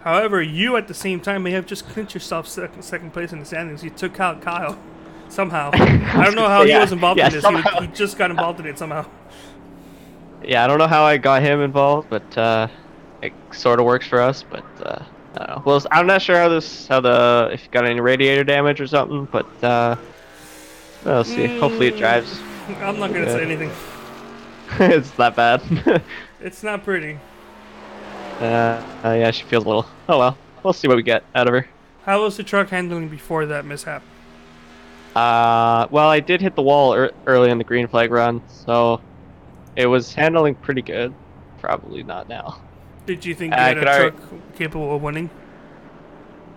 However, you at the same time may have just clinched yourself second place in the standings. You took out Kyle somehow. I don't know how he was involved in this. He just got involved in it somehow. Yeah, I don't know how I got him involved, but it sort of works for us. But I don't know. Well, I'm not sure if you got any radiator damage or something, but We'll see. Hopefully it drives. I'm not gonna say anything. It's that bad. It's not pretty. Yeah, she feels a little. Oh well. We'll see what we get out of her. How was the truck handling before that mishap? Well, I did hit the wall early in the green flag run, so it was handling pretty good. Probably not now. Did you think you had a truck capable of winning?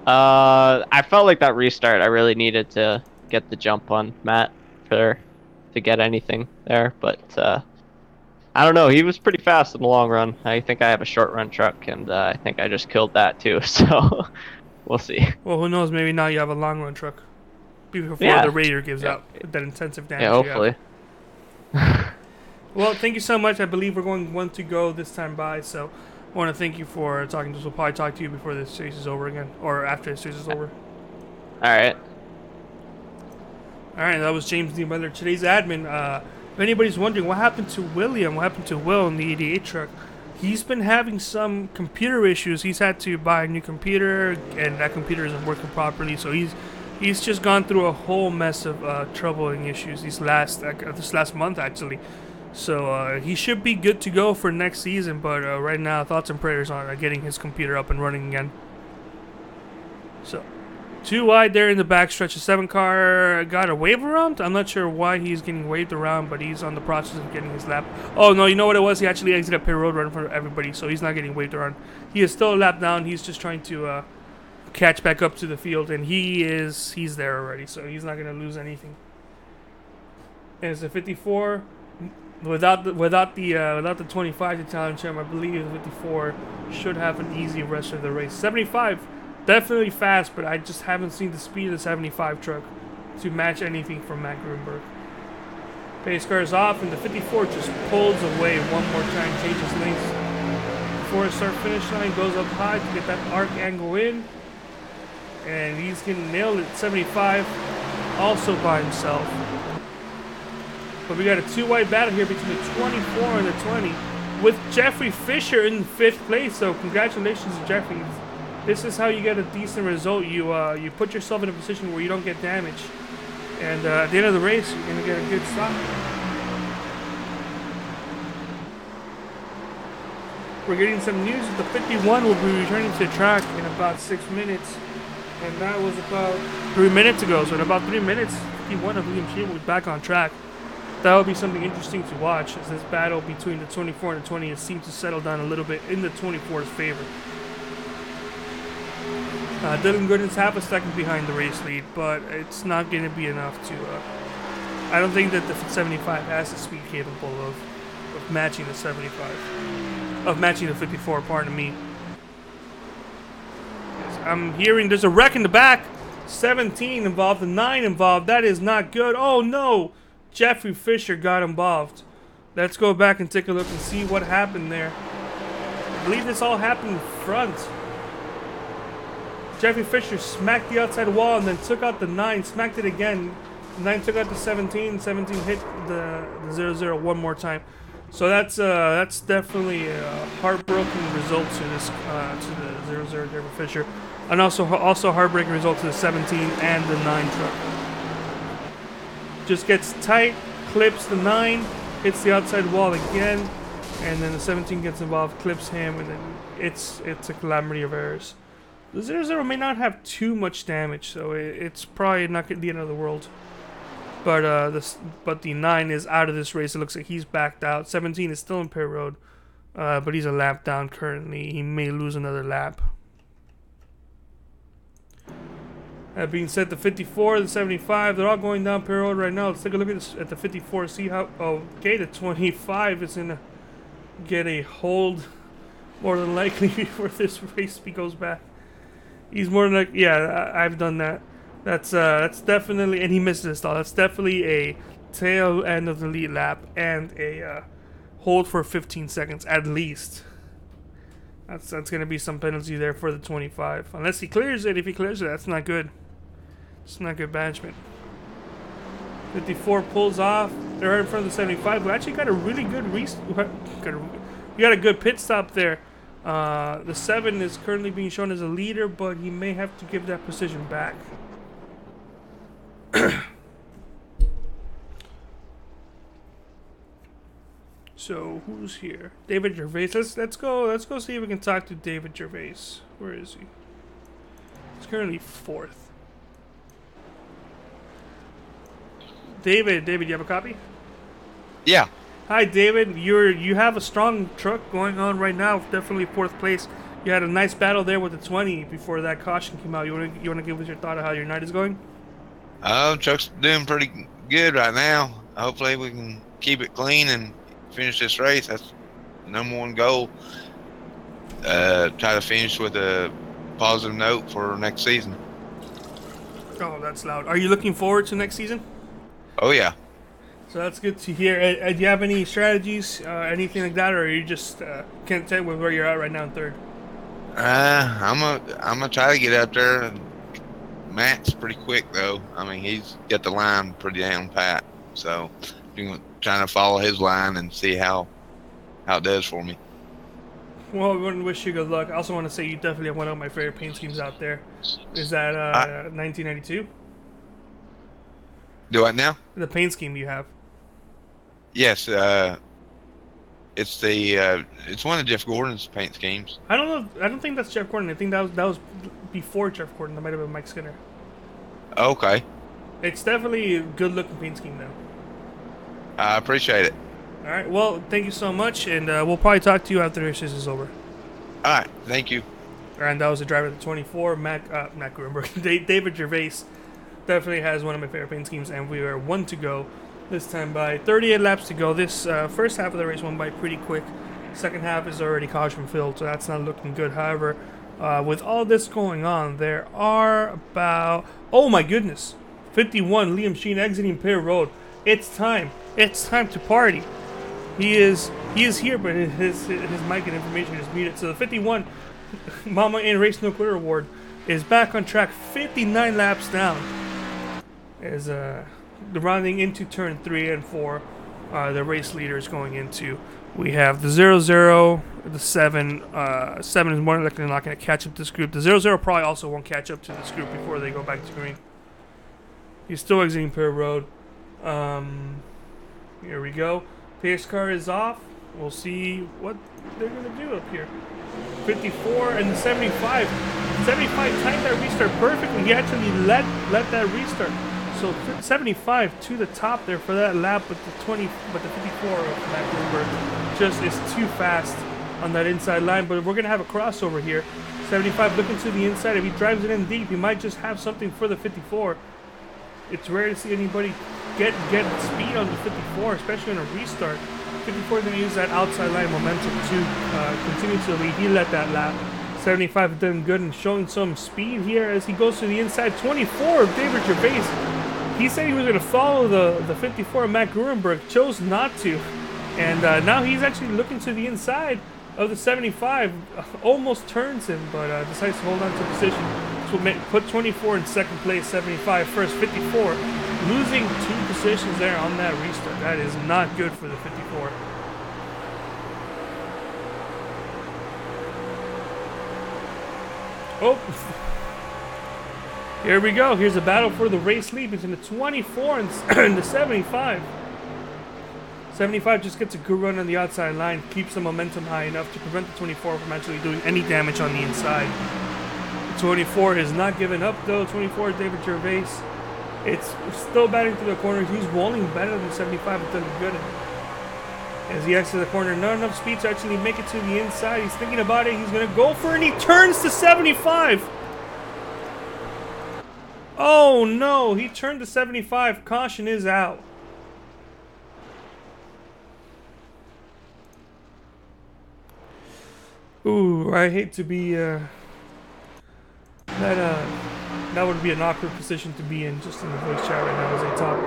I felt like that restart, I really needed to get the jump on Matt to get anything there, but I don't know. He was pretty fast in the long run. I think I have a short run truck, and I think I just killed that too. So we'll see. Well, who knows? Maybe now you have a long run truck before the Raider gives out that intensive damage. Yeah, hopefully. Well, thank you so much. I believe we're going 1 to go this time by, so I want to thank you for talking to us. We'll probably talk to you before this series is over again, or after the series is over. All right. All right, that was James D. Miller, today's admin. If anybody's wondering what happened to William, what happened to Will in the 88 truck, he's been having some computer issues. He's had to buy a new computer, and that computer isn't working properly, so he's just gone through a whole mess of troubling issues this last month, actually. So he should be good to go for next season, but right now, thoughts and prayers on getting his computer up and running again. So, 2 wide there in the backstretch. A 7 car got a wave around. I'm not sure why he's getting waved around, but he's on the process of getting his lap. Oh, no, you know what it was? He actually exited pit road right in front of everybody, so he's not getting waved around. He is still a lap down. He's just trying to catch back up to the field, and he's there already, so he's not going to lose anything. And it's a 54. Without the 25 to challenge him, I believe the 54 should have an easy rest of the race. 75, definitely fast, but I just haven't seen the speed of the 75 truck to match anything from Matt Grunberg. Pace car is off, and the 54 just pulls away one more time, changes lanes. Before the start-finish line, goes up high to get that arc angle in, and he's getting nailed at 75, also by himself. But we got a 2-wide battle here between the 24 and the 20 with Jeffrey Fisher in 5th place. So congratulations to Jeffrey. This is how you get a decent result. You put yourself in a position where you don't get damage. And at the end of the race, you're going to get a good stop. We're getting some news that the 51 will be returning to the track in about 6 minutes. And that was about 3 minutes ago. So in about 3 minutes, 51 of Liam Sheehan will be back on track. That will be something interesting to watch, as this battle between the 24 and the 20 seems to settle down a little bit in the 24's favor. Dylan Gooden's half a second behind the race lead, but it's not going to be enough to... I don't think that the 75 has the speed capable of matching the 75. Of matching the 54, pardon me. I'm hearing there's a wreck in the back. 17 involved, the 9 involved. That is not good. Oh no! Jeffrey Fisher got involved. Let's go back and take a look and see what happened there. I believe this all happened in front. Jeffrey Fisher smacked the outside wall and then took out the 9, smacked it again. The 9 took out the 17. 17 hit the 0-0 one more time. So that's definitely a heartbroken result to this to the 0-0 Jeffrey Fisher, and also heartbreaking result to the 17 and the 9 truck. Just gets tight, clips the 9, hits the outside wall again, and then the 17 gets involved, clips him, and then it's a calamity of errors. The 0-0 may not have too much damage, so it's probably not the end of the world. But the 9 is out of this race. It looks like he's backed out. 17 is still in pit road, but he's a lap down currently. He may lose another lap. That being said, the 54, the 75, they're all going down pit road right now. Let's take a look at the 54, see how... Okay, the 25 is going to get a hold more than likely before this race goes back. He's more than like... Yeah, I've done that. That's definitely... And he missed this stall. That's definitely a tail end of the lead lap and a hold for 15 seconds at least. That's going to be some penalty there for the 25. Unless he clears it. If he clears it, that's not good. It's not good management. 54 pulls off. They're right in front of the 75. We actually got a really good we got a good pit stop there. The 7 is currently being shown as a leader, but he may have to give that position back. So who's here? David Gervais. Let's go see if we can talk to David Gervais. Where is he? He's currently 4th. David, you have a copy? Yeah. Hi, David. You have a strong truck going on right now. Definitely 4th place. You had a nice battle there with the 20 before that caution came out. You wanna give us your thought of how your night is going? Truck's doing pretty good right now. Hopefully we can keep it clean and finish this race. That's the number one goal. Try to finish with a positive note for next season. Oh, that's loud. Are you looking forward to next season? Oh yeah. So that's good to hear. Do you have any strategies, anything like that, or are you just content with where you're at right now in 3rd? I'm gonna try to get up there. Matt's pretty quick though. I mean, he's got the line pretty down pat. So I'm trying to follow his line and see how it does for me. Well, we want to wish you good luck. I also want to say you definitely have one of my favorite paint schemes out there. Is that 1992? Do what now? The paint scheme you have. Yes. It's it's one of Jeff Gordon's paint schemes. I don't think that's Jeff Gordon. I think that was before Jeff Gordon. That might have been Mike Skinner. Okay. It's definitely a good looking paint scheme though. I appreciate it. All right. Well, thank you so much, and we'll probably talk to you after the race is over. All right. Thank you. All right, and that was the driver of the 24, Matt Gruenberg. David Gervais definitely has one of my favorite paint schemes, and we are 1 to go. This time by 38 laps to go. This first half of the race went by pretty quick. Second half is already caution filled, so that's not looking good. However, with all this going on, there are about, oh my goodness, 51 Liam Sheen exiting Pier Road. It's time. It's time to party. He is here, but his mic and information is muted. So the 51 Mama in Race No Quitter Award is back on track, 59 laps down. As the rounding into turn 3 and 4, the race leaders going into. We have the 0-0, the 7. 7 is more likely not going to catch up to this group. The 0-0 probably also won't catch up to this group before they go back to green. He's still exiting Pier Road. Here we go. Pace car is off. We'll see what they're going to do up here. 54 and the 75. 75 timed that restart perfectly. He actually let that restart. So 75 to the top there for that lap, but the 54 of Matt Bloomberg just is too fast on that inside line. But we're gonna have a crossover here. 75 looking to the inside. If he drives it in deep, he might just have something for the 54. It's rare to see anybody get speed on the 54, especially in a restart. 54 is gonna use that outside line momentum to continue to lead. He let that lap. 75 done good and showing some speed here as he goes to the inside. 24 of David Gervais. He said he was going to follow the 54 of Matt Gruenberg, chose not to. And now he's actually looking to the inside of the 75. Almost turns him, but decides to hold on to position. So put 24 in second place, 75 first, 54. Losing 2 positions there on that restart. That is not good for the 54. Oh. Here we go. Here's a battle for the race lead between the 24 and the 75. 75 just gets a good run on the outside line, keeps the momentum high enough to prevent the 24 from actually doing any damage on the inside. The 24 is not giving up though. 24 David Gervais. It's still batting through the corner. He's rolling better than 75, but doesn't good. As he exits the corner, not enough speed to actually make it to the inside. He's thinking about it. He's going to go for it, and he turns to 75. Oh no, he turned to 75. Caution is out. Ooh, I hate to be that would be an awkward position to be in just in the voice chat right now as I talk.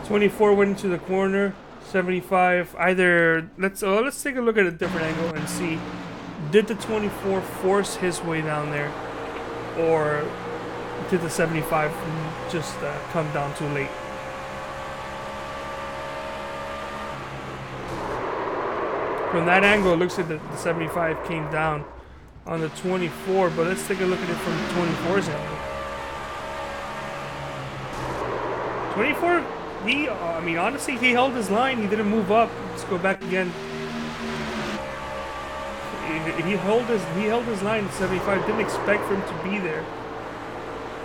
24 went into the corner. 75 either let's take a look at a different angle and see, did the 24 force his way down there, or did the 75 just come down too late? From that angle, it looks like the 75 came down on the 24, but let's take a look at it from the 24's angle. 24 I mean, honestly, he held his line. He didn't move up. Let's go back again. He held his line at 75. Didn't expect for him to be there.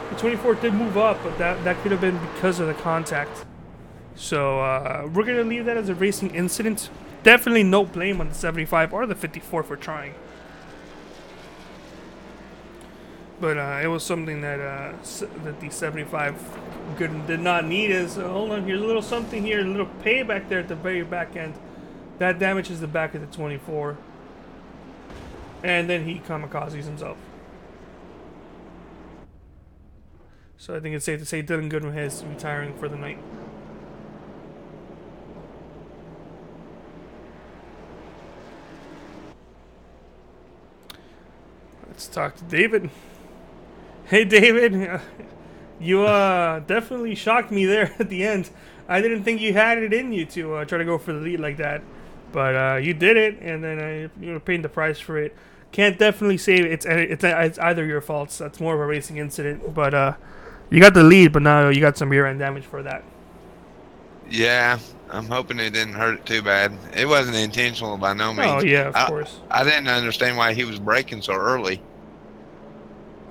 The 24 did move up, but that could have been because of the contact. So we're gonna leave that as a racing incident. Definitely no blame on the 75 or the 54 for trying. But it was something that the 75 did not need. Is hold on, here's a little something here, a little payback there at the very back end. That damages the back of the 24. And then he kamikazes himself. So I think it's safe to say Dylan Goodwin is retiring for the night. Let's talk to David. Hey David, you definitely shocked me there at the end. I didn't think you had it in you to try to go for the lead like that, but you did it, and then you're paying the price for it. Can't definitely say it's either your faults. That's more of a racing incident, but you got the lead, but now you got some rear end damage for that. Yeah, I'm hoping it didn't hurt it too bad. It wasn't intentional by no means. Oh yeah, of course. I didn't understand why he was braking so early.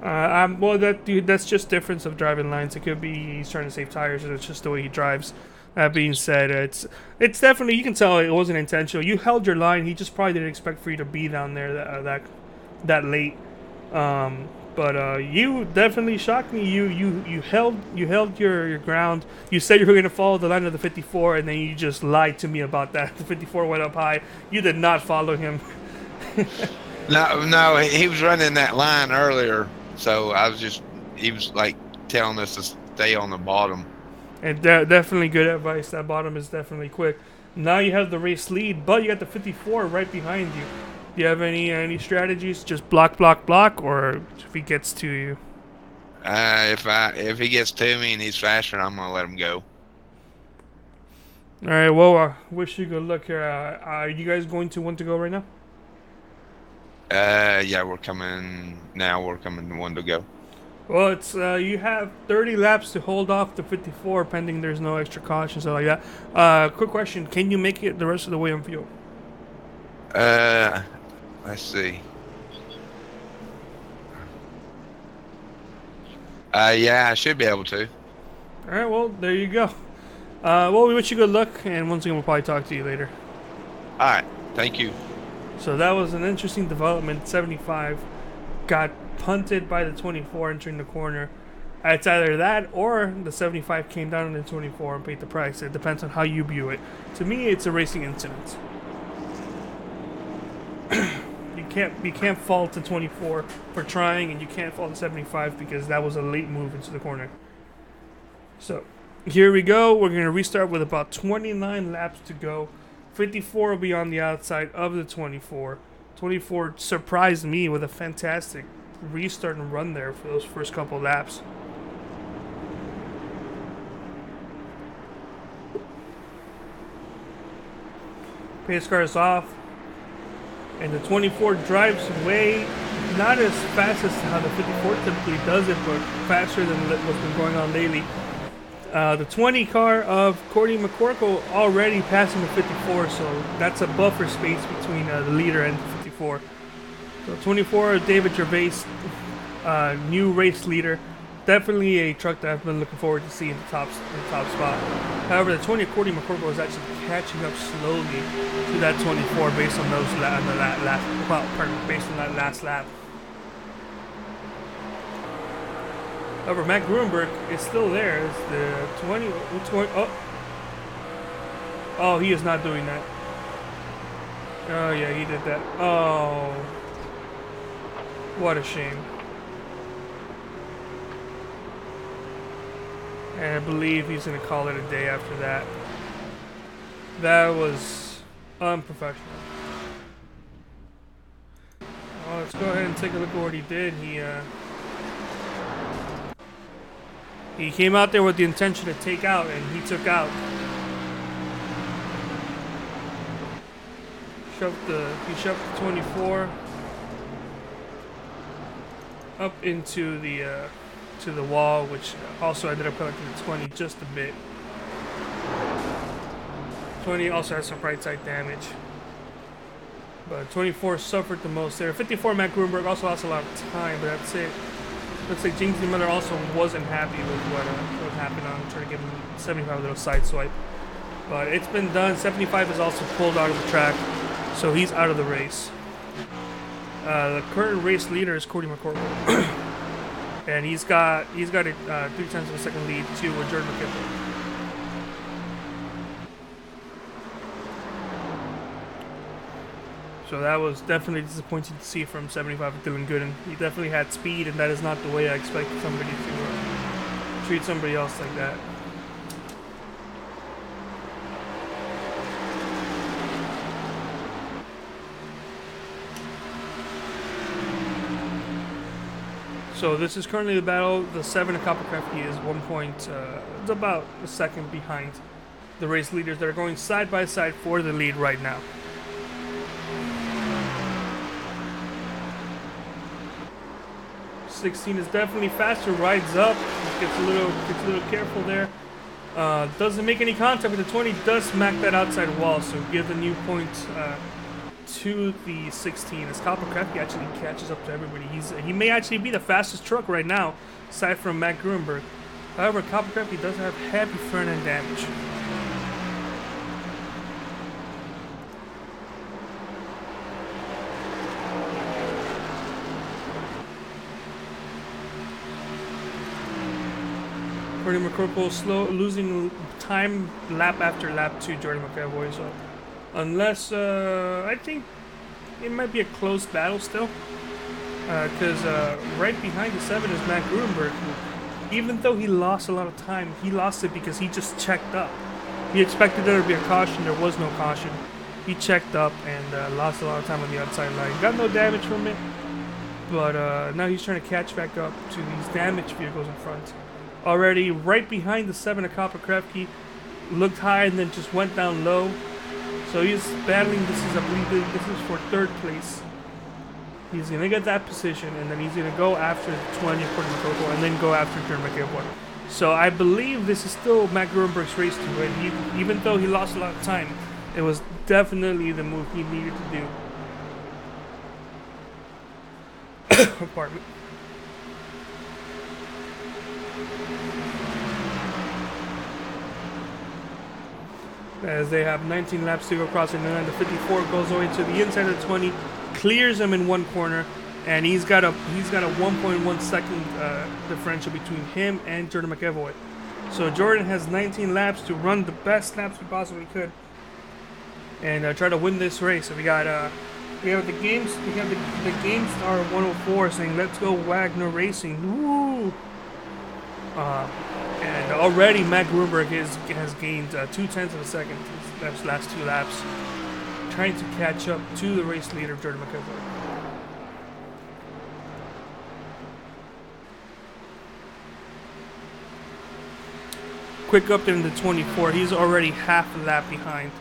Well, that's just difference of driving lines. It could be he's trying to save tires, and it's just the way he drives. That being said, it's definitely, you can tell it wasn't intentional. You held your line. He just probably didn't expect for you to be down there that late. But you definitely shocked me. You held your ground. You said you were going to follow the line of the 54, and then you just lied to me about that. The 54 went up high. You did not follow him. No, he was running that line earlier, so he was like telling us to stay on the bottom. And definitely good advice. That bottom is definitely quick. Now you have the race lead, but you got the 54 right behind you. Do you have any strategies? Just block, or if he gets to you? If he gets to me and he's faster, I'm gonna let him go. All right. Well, wish you good luck here. Are you guys going to want to go right now? Yeah, we're coming now. We're coming to one to go. Well, it's you have 30 laps to hold off the 54, pending there's no extra caution, so like that. Quick question: can you make it the rest of the way on fuel? Let's see. Yeah, I should be able to. All right. Well, there you go. Well, we wish you good luck, and once again, we'll probably talk to you later. All right. Thank you. So that was an interesting development. 75 got punted by the 24 entering the corner. It's either that or the 75 came down on the 24 and paid the price. It depends on how you view it. To me, it's a racing incident. You can't fault the 24 for trying, and you can't fault the 75 because that was a late move into the corner. So here we go. We're going to restart with about 29 laps to go. 54 will be on the outside of the 24. 24 surprised me with a fantastic restart and run there for those first couple laps. Pace car is off, and the 24 drives away, not as fast as how the 54 typically does it, but faster than what's been going on lately. The 20 car of Courtney McCorkle already passing the 54, so that's a buffer space between the leader and the 54. So 24, David Gervais, new race leader. Definitely a truck that I've been looking forward to seeing in the top spot. However, the 20 of Courtney McCorkle is actually catching up slowly to that 24 based on based on that last lap. However, Matt Gruenberg is still there. It's the 20. Oh, he is not doing that. Oh, yeah, he did that. Oh, what a shame. And I believe he's going to call it a day after that. That was unprofessional. Well, let's go ahead and take a look at what he did. He came out there with the intention to take out, and he took out. He shoved the 24 up into the to the wall, which also ended up collecting the 20 just a bit. 20 also has some right side damage. But 24 suffered the most there. 54, Matt Gruenberg also lost a lot of time, but that's it. Looks like James D. Miller also wasn't happy with what happened on trying to give him 75 a little side swipe. But it's been done. 75 is also pulled out of the track, so he's out of the race. The current race leader is Cody McCorkle. And he's got a 3/10 of a second lead to Jordan McKibben. So that was definitely disappointing to see from 75 Dylan Gooden. He definitely had speed, and that is not the way I expected somebody to treat somebody else like that. So this is currently the battle. The 7 of Kopacki is 1 point, it's about a second behind the race leaders that are going side by side for the lead right now. 16 is definitely faster, rides up, gets a little careful there. Doesn't make any contact with the 20, does smack that outside wall, so give the new point to the 16 as Kopacki actually catches up to everybody. He may actually be the fastest truck right now, aside from Matt Gruenberg. However, Kopacki does have heavy front end damage. Jordan McCorkle losing time lap after lap to Jordan McEvoy, so unless I think it might be a close battle still, because right behind the 7 is Matt Gruenberg. Even though he lost a lot of time, he lost it because he just checked up. He expected there to be a caution, there was no caution. He checked up and lost a lot of time on the outside line. Got no damage from it, but now he's trying to catch back up to these damaged vehicles in front. Already right behind the 7 of Kopacki, looked high and then just went down low. So he's battling, I believe this is for 3rd place. He's going to get that position, and then he's going to go after the 20 of Jordan McCorkle, and then go after Jordan McEvoy. So I believe this is still Matt Gruenberg's race to win. Even though he lost a lot of time, it was definitely the move he needed to do. Pardon me. As they have 19 laps to go across, and then the 54 goes away to the inside of the 20, clears him in one corner, and he's got a 1.1 second differential between him and Jordan McEvoy. So Jordan has 19 laps to run the best laps he possibly could, and try to win this race. So we have the game star 104 saying, "Let's go Wagner Racing." Woo! And already Matt Gruenberg has gained 0.2 of a second these last 2 laps, trying to catch up to the race leader, Jordan McEvoy. Quick update in the 24, he's already half a lap behind.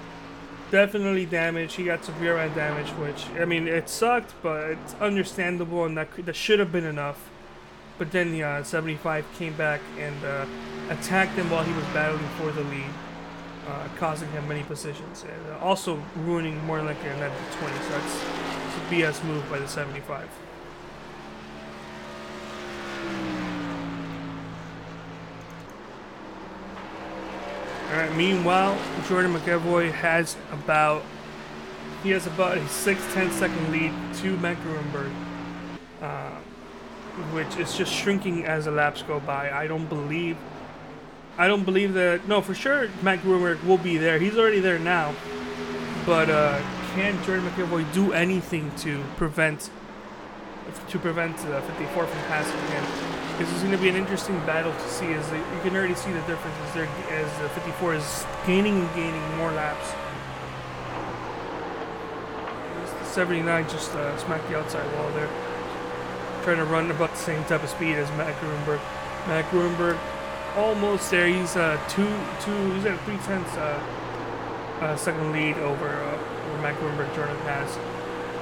Definitely damaged, he got severe end damage, which, I mean, it sucked, but it's understandable, and that should have been enough. But then the 75 came back and attacked him while he was battling for the lead, causing him many positions, and also ruining more likely a net of 20. So that's a BS move by the 75. Alright, meanwhile, Jordan McEvoy has about a 6-10 second lead to Matt Gruenberg. Which is just shrinking as the laps go by. I don't believe that. No, for sure, Matt Gruenberg will be there. He's already there now. But can Jordan McEvoy do anything to prevent the 54 from passing him? This is going to be an interesting battle to see. As you can already see the differences there as the 54 is gaining more laps. The 79 just smacked the outside wall there. Trying to run about the same type of speed as Matt Gruenberg. Matt Gruenberg almost there. He's he's at a 0.3 second lead over Matt Gruenberg Jordan has.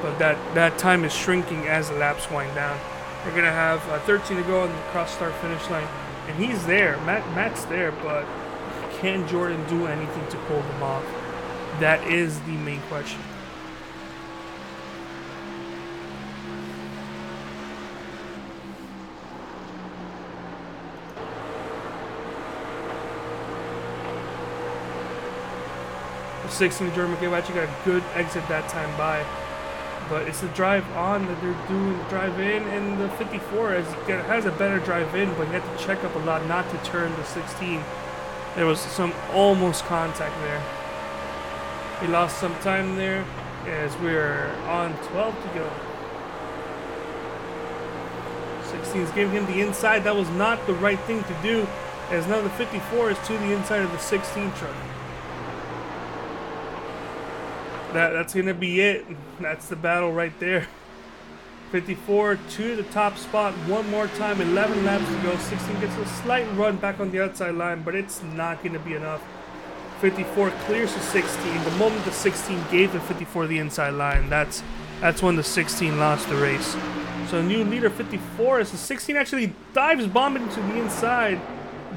But that time is shrinking as the laps wind down. They're gonna have 13 to go on the cross start finish line, and he's there. Matt's there, but can Jordan do anything to pull them off? That is the main question. The 16 Jordan McCabe actually got a good exit that time by. But it's the drive on that they're doing, the drive in, and the 54 has a better drive in, but you have to check up a lot not to turn the 16. There was some almost contact there. He lost some time there as we're on 12 to go. 16's giving him the inside. That was not the right thing to do, as now the 54 is to the inside of the 16 truck. That's going to be it. That's the battle right there. 54 to the top spot one more time. 11 laps to go. 16 gets a slight run back on the outside line, but it's not going to be enough. 54 clears the 16. The moment the 16 gave the 54 the inside line, that's when the 16 lost the race. So new leader 54 as the 16 actually dives bombing into the inside,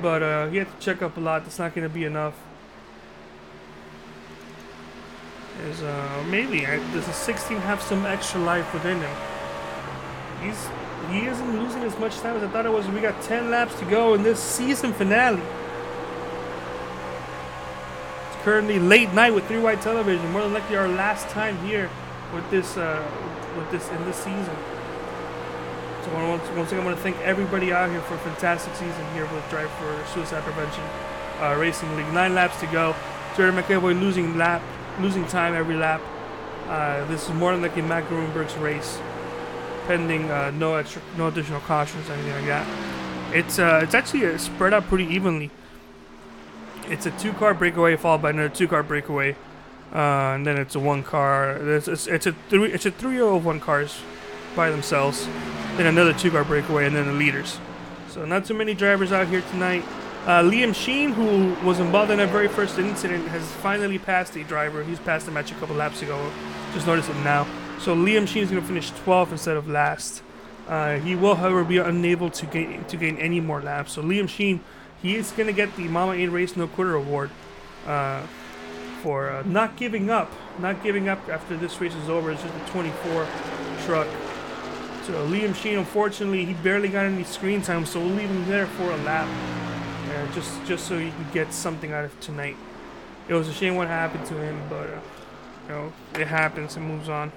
but he had to check up a lot. That's not going to be enough. Does the 16 have some extra life within him? He isn't losing as much time as I thought it was. We got 10 laps to go in this season finale. It's currently late night with 3 White Television. More than likely our last time here with this in this season. So once again, I want to thank everybody out here for a fantastic season here with Drive for Suicide Prevention Racing League. 9 laps to go. Jordan McAvoy losing time every lap. This is more than likely Matt Grunberg's race, pending no additional cautions or anything like that. It's actually spread out pretty evenly. It's a 2-car breakaway followed by another 2-car breakaway, and then it's a 1-car. It's a trio of 1 cars by themselves, then another 2-car breakaway, and then the leaders. So not too many drivers out here tonight. Liam Sheen, who was involved in that very first incident, has finally passed a driver. He's passed the match a couple laps ago. Just noticed it now. So Liam Sheen is going to finish 12th instead of last. He will, however, be unable to gain any more laps. So Liam Sheen, he is going to get the Mama Ain't Race No Quitter award for not giving up. Not giving up after this race is over. It's just a 24 truck. So Liam Sheen, unfortunately, he barely got any screen time, so we'll leave him there for a lap. Just so you can get something out of tonight. It was a shame what happened to him, but it happens and moves on.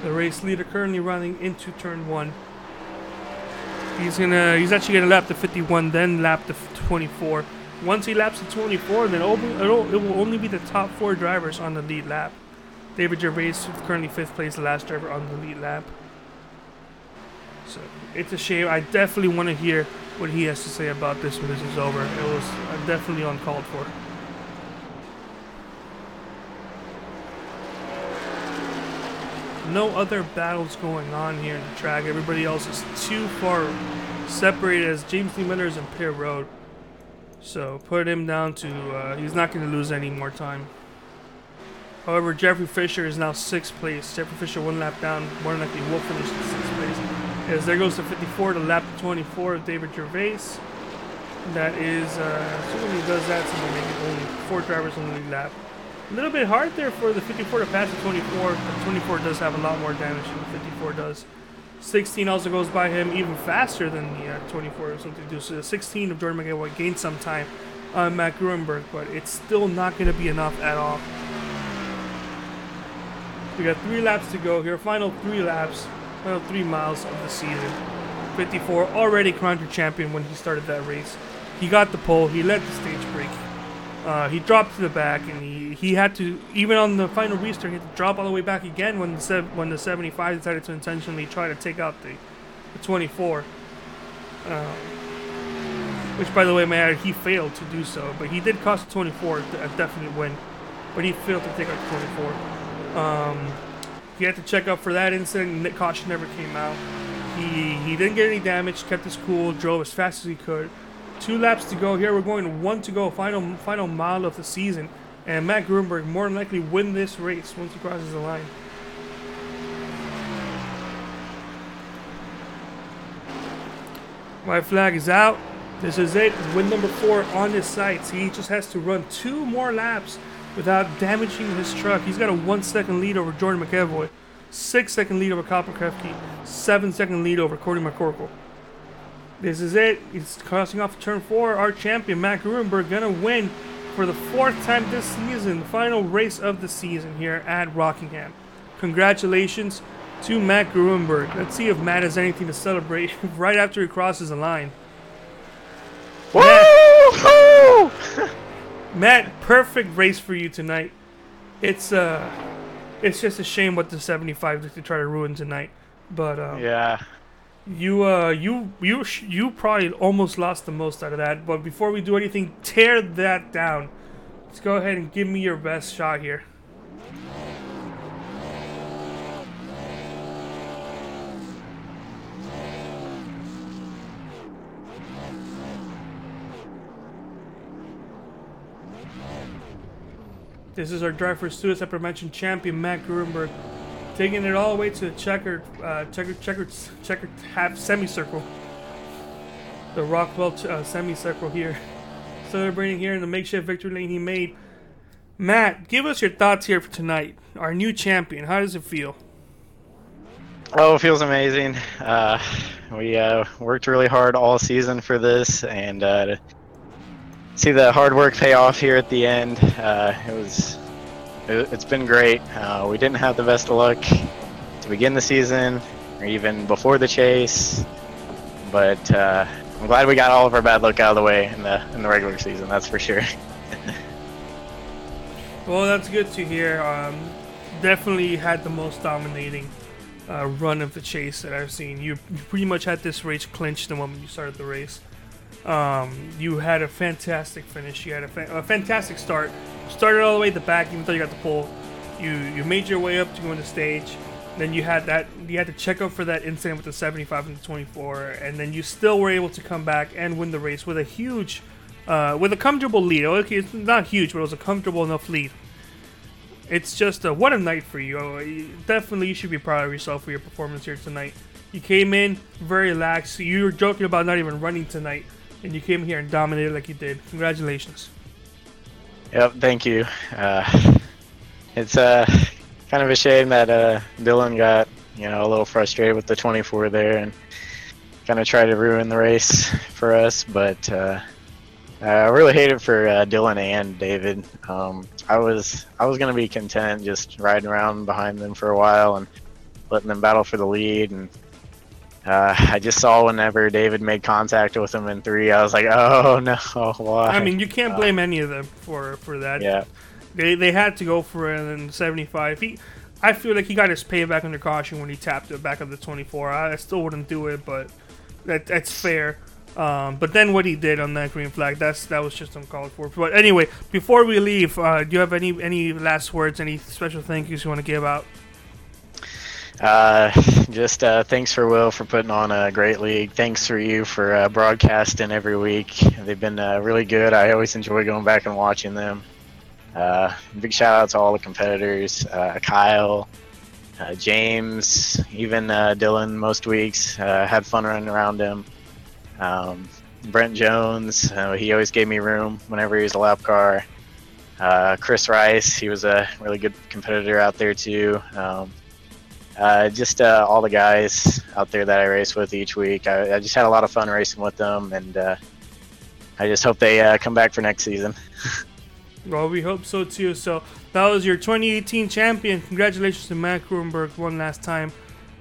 The race leader currently running into turn 1. He's actually gonna lap the 51, then lap the 24. Once he laps the 24, then it will only be the top 4 drivers on the lead lap. David Gervais is currently 5th place, the last driver on the lead lap. So it's a shame. I definitely want to hear what he has to say about this when this is over. It was definitely uncalled for. No other battles going on here in the track. Everybody else is too far separated as James D. Miller is in pit road. So put him down to, he's not going to lose any more time. However, Jeffrey Fisher is now 6th place. Jeffrey Fisher 1 lap down. More than likely will finish in 6th place. As there goes to 54 to lap 24 of David Gervais. That is, assuming he does that, so we'll make it only 4 drivers on the lead lap. A little bit hard there for the 54 to pass the 24. The 24 does have a lot more damage than the 54 does. 16 also goes by him even faster than the 24 or something to do. So the 16 of Jordan McAvoy gained some time on Matt Grunberg, but it's still not going to be enough at all. We got 3 laps to go here. Final 3 laps. Final 3 miles of the season. 54 already crowned your champion when he started that race. He got the pole. He led the stage break. He dropped to the back, and he had to, even on the final restart, he had to drop all the way back again when the 75 decided to intentionally try to take out the 24. Which, by the way, man, he failed to do so, but he did cost the 24 a definite win. But he failed to take out the 24. He had to check up for that incident. Caution never came out. He didn't get any damage, kept his cool, drove as fast as he could. 2 laps to go here. We're going 1 to go, final mile of the season. And Matt Grunberg more than likely win this race once he crosses the line. White flag is out. This is it. Win number 4 on his sights. He just has to run 2 more laps without damaging his truck. He's got a 1-second lead over Jordan McEvoy, 6-second lead over Copper Krefke, 7-second lead over Cody McCorkle. This is it. He's crossing off turn 4. Our champion, Matt Gruenberg, gonna win for the 4th time this season. The final race of the season here at Rockingham. Congratulations to Matt Gruenberg. Let's see if Matt has anything to celebrate right after he crosses the line. Woo! Matt, perfect race for you tonight. It's just a shame what the 75 to try to ruin tonight. But Yeah. You probably almost lost the most out of that. But before we do anything, tear that down. Let's go ahead and give me your best shot here. This is our drive for Students aforementioned champion Matt Gruenberg, taking it all the way to the checkered half semicircle, the Rockwell semicircle here, celebrating here in the makeshift victory lane he made. Matt, give us your thoughts here for tonight. Our new champion. How does it feel? Oh, it feels amazing. We worked really hard all season for this, and to see the hard work pay off here at the end, it's been great. We didn't have the best of luck to begin the season, or even before the chase, but I'm glad we got all of our bad luck out of the way in the regular season. That's for sure. Well, that's good to hear. Definitely had the most dominating run of the chase that I've seen. You pretty much had this race clinched the moment you started the race. You had a fantastic finish. You had a fantastic start. Started all the way at the back, even though you got the pole. You made your way up to go on the stage. Then you had to check out for that incident with the 75 and the 24, and then you still were able to come back and win the race with a huge, with a comfortable lead. Okay, it's not huge, but it was a comfortable enough lead. It's just what a night for you. Definitely, you should be proud of yourself for your performance here tonight. You came in very lax. You were joking about not even running tonight, and you came here and dominated like you did. Congratulations. Yep, thank you. It's kind of a shame that Dylan got a little frustrated with the 24 there and kind of tried to ruin the race for us. But I really hate it for Dylan and David. I was gonna be content just riding around behind them for a while and letting them battle for the lead. And I just saw whenever David made contact with him in 3, I was like, oh no, why? I mean, you can't blame any of them for that. Yeah. They had to go for it in 75. I feel like he got his payback under caution when he tapped it back on the 24. I still wouldn't do it, but that's fair. But then what he did on that green flag, that was just uncalled for. But anyway, before we leave, do you have any last words, any special thank yous you want to give out? Just thanks for Will for putting on a great league. Thanks for you for broadcasting every week. They've been really good. I always enjoy going back and watching them. Big shout out to all the competitors, Kyle, James, even Dylan most weeks. Had fun running around him. Brent Jones, he always gave me room whenever he was a lap car. Chris Rice, he was a really good competitor out there too. Just all the guys out there that I race with each week. I just had a lot of fun racing with them, and I just hope they come back for next season. Well, we hope so too. So that was your 2018 champion. Congratulations to Matt Gruenberg one last time.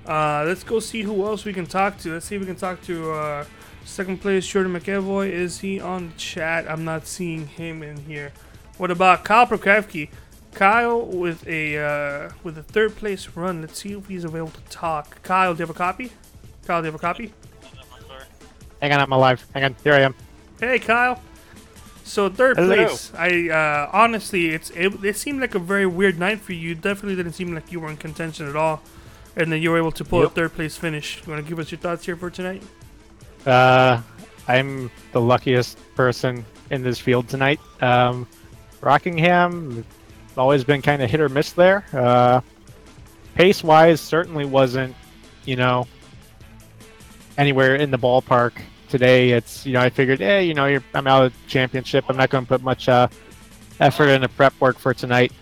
Let's go see who else we can talk to. Let's see if we can talk to second place Jordan McEvoy. Is he on the chat? I'm not seeing him in here. What about Kyle Prokofsky? Kyle with a third place run. Let's see if he's available to talk. Kyle, do you have a copy? Kyle, do you have a copy? Hang on, I'm alive. Hang on, here I am. Hey, Kyle. So third Hello. place. I honestly, it seemed like a very weird night for you. Definitely didn't seem like you were in contention at all, and then you were able to pull a third place finish. You want to give us your thoughts here for tonight? I'm the luckiest person in this field tonight. Rockingham, always been kind of hit or miss there. Pace-wise, certainly wasn't, anywhere in the ballpark today. It's I figured, I'm out of the championship. I'm not going to put much effort into prep work for tonight.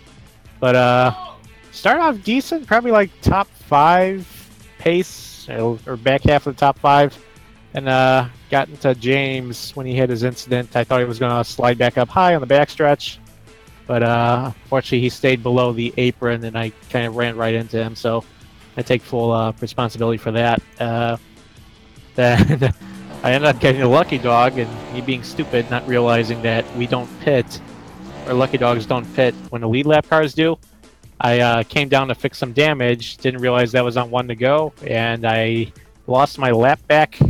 But start off decent, probably like top 5 pace or back half of the top 5, and got into James when he hit his incident. I thought he was going to slide back up high on the backstretch, but fortunately he stayed below the apron, and I kind of ran right into him. So I take full responsibility for that. Then I ended up getting a lucky dog, and me being stupid, not realizing that we don't pit, or lucky dogs don't pit when the lead lap cars do. I came down to fix some damage, didn't realize that was on 1 to go, and I lost my lap back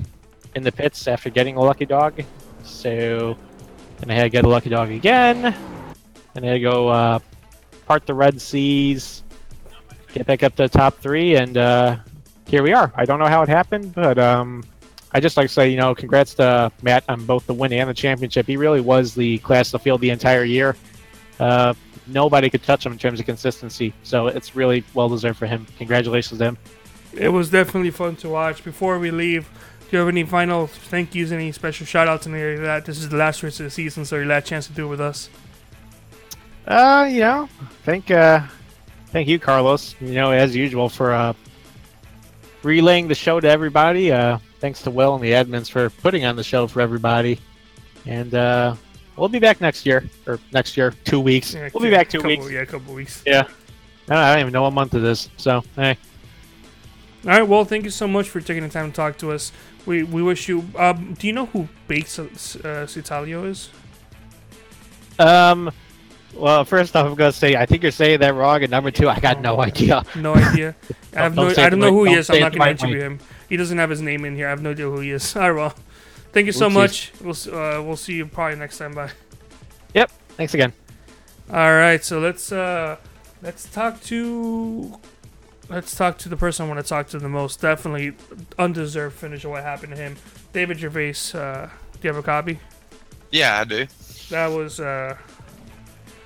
in the pits after getting a lucky dog. So then I had to get a lucky dog again, and I had to go part the Red Seas, get back up to the top 3, and here we are. I don't know how it happened, but I just like to say, congrats to Matt on both the win and the championship. He really was the class of the field the entire year. Nobody could touch him in terms of consistency, so it's really well-deserved for him. Congratulations to him. It was definitely fun to watch. Before we leave, do you have any final thank yous, any special shout-outs, and anything like that? This is the last race of the season, so your last chance to do it with us. Thank you, Carlos, as usual, for relaying the show to everybody. Thanks to Will and the admins for putting on the show for everybody. And we'll be back next year, 2 weeks. Yeah, we'll be back 2 weeks. Yeah, a couple weeks. Yeah. I don't even know what month it is, so, hey. All right, well, thank you so much for taking the time to talk to us. We wish you... do you know who Bakes Citalio is? Well, first off, I'm going to say, I think you're saying that wrong, and number 2, I got no idea. No idea. I don't know who he is. I'm not going to right interview him. He doesn't have his name in here. I have no idea who he is. All right, well, thank you so much. We'll see you probably next time. Bye. Yep. Thanks again. All right, so let's talk to the person I want to talk to the most. Definitely undeserved finish of what happened to him. David Gervais. Do you have a copy? Yeah, I do. That was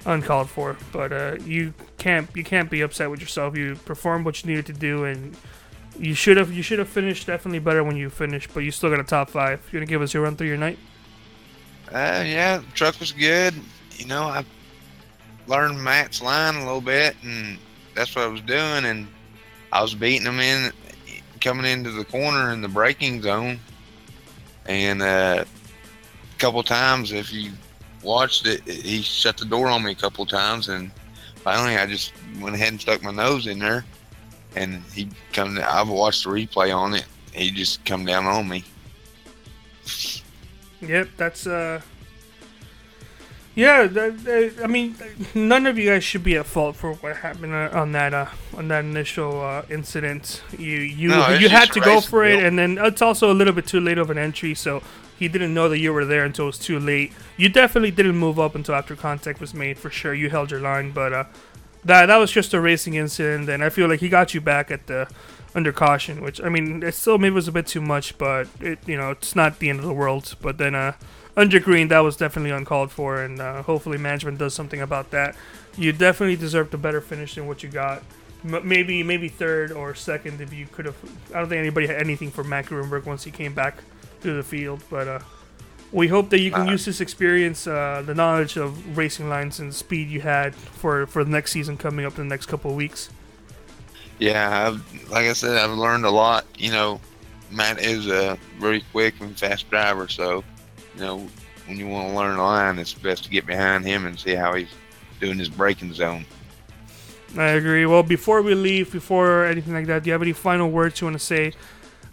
uncalled for, but you can't be upset with yourself. You performed what you needed to do, and you should have finished definitely better when you finished, but you still got a top 5. You gonna give us your run through your night? Yeah, the truck was good. I learned Matt's line a little bit, and that's what I was doing, and I was beating him in coming into the corner in the braking zone, and a couple times, if you watched it, he shut the door on me a couple times, and finally I just went ahead and stuck my nose in there, and I've watched the replay on it. He just come down on me. Yep, that's yeah. I mean, none of you guys should be at fault for what happened on that initial incident. You had to go for it, and then it's also a little bit too late of an entry, so he didn't know that you were there until it was too late. You definitely didn't move up until after contact was made, for sure. You held your line, but that was just a racing incident, and I feel like he got you back at the under caution, which, I mean, it still maybe was a bit too much, but it's not the end of the world. But then under green, that was definitely uncalled for, and hopefully management does something about that. You definitely deserved a better finish than what you got. Maybe third or second if you could have. I don't think anybody had anything for Matt Gruenberg once he came back to the field, but we hope that you can use this experience, the knowledge of racing lines and speed you had for the next season coming up in the next couple of weeks. Yeah, like I said, I've learned a lot. Matt is a very quick and fast driver, so when you want to learn a line, it's best to get behind him and see how he's doing his braking zone. I agree. Well, before we leave, before anything like that, do you have any final words you want to say?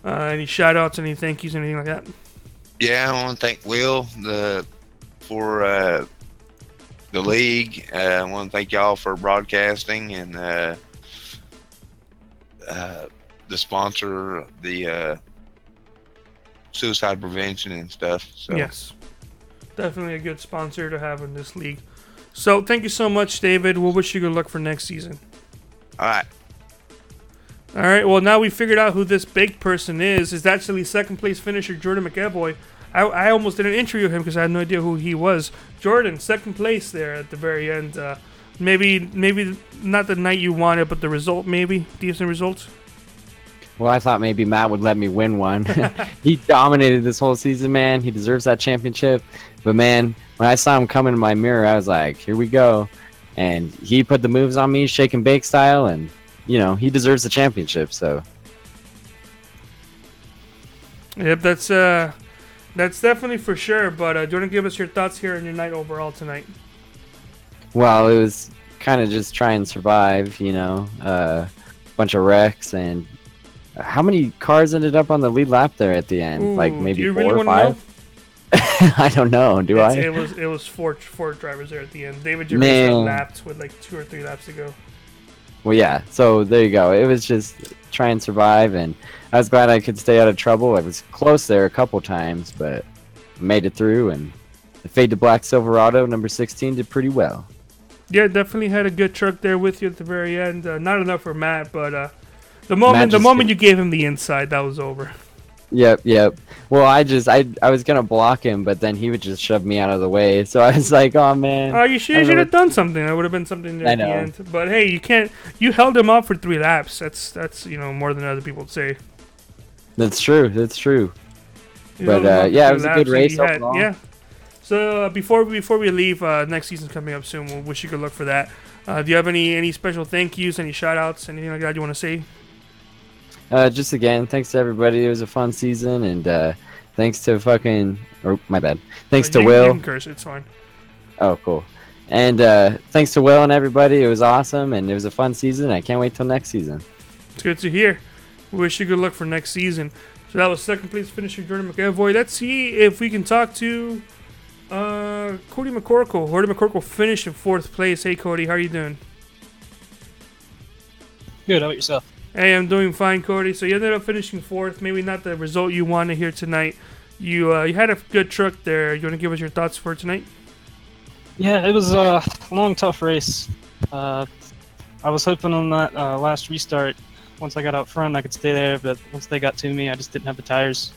Any shout-outs, any thank yous, anything like that? Yeah, I want to thank Will for the league. I want to thank y'all for broadcasting, and the sponsor, the suicide prevention and stuff. So. Yes, definitely a good sponsor to have in this league. So thank you so much, David. We'll wish you good luck for next season. All right. All right, well, now we figured out who this big person is. It's actually second place finisher Jordan McEvoy. I almost didn't interview him because I had no idea who he was. Jordan, second place there at the very end. Maybe not the night you wanted, but the result maybe. Decent results. Well, I thought maybe Matt would let me win one. He dominated this whole season, man. He deserves that championship. But man, when I saw him come in my mirror, I was like, here we go. And he put the moves on me, shake and bake style, and you know, he deserves the championship. So. Yep, that's definitely for sure. But do you want to give us your thoughts here on your night overall tonight? Well, it was kind of just try and survive, you know, bunch of wrecks, and how many cars ended up on the lead lap there at the end? Ooh, like maybe do you 4 really or 5? I don't know. Do I? It was four drivers there at the end. David Gervais got lapped with like 2 or 3 laps to go. Well, yeah. So there you go. It was just try and survive, and I was glad I could stay out of trouble. I was close there a couple times, but made it through. And the Fade to Black Silverado number 16 did pretty well. Yeah, definitely had a good truck there with you at the very end. Not enough for Matt, but the moment you gave him the inside, that was over. Yep. Well, I was gonna block him, but then he would just shove me out of the way. So I was like, oh man. Oh, you should have done something. That would have been something there at the end. But hey, you can't. You held him off for 3 laps. That's more than other people would say. That's true. But yeah, it was a good race overall. Yeah. So before we leave, next season's coming up soon. We'll wish you good luck for that. Do you have any special thank yous, any shout outs, anything like that you want to say? Just again, thanks to everybody. It was a fun season, and thanks to my bad. Thanks to Will. You can curse, it's fine. Oh, cool. And thanks to Will and everybody. It was awesome, and it was a fun season. I can't wait till next season. It's good to hear. We wish you good luck for next season. So that was second place finisher Jordan McEvoy. Let's see if we can talk to Cody McCorkle. Cody McCorkle finished in 4th place. Hey, Cody, how are you doing? Good. How about yourself? Hey, I'm doing fine, Cody. So you ended up finishing 4th. Maybe not the result you wanted here tonight. You had a good truck there. You want to give us your thoughts for tonight? Yeah, it was a long, tough race. I was hoping on that last restart, once I got out front, I could stay there. But once they got to me, I just didn't have the tires.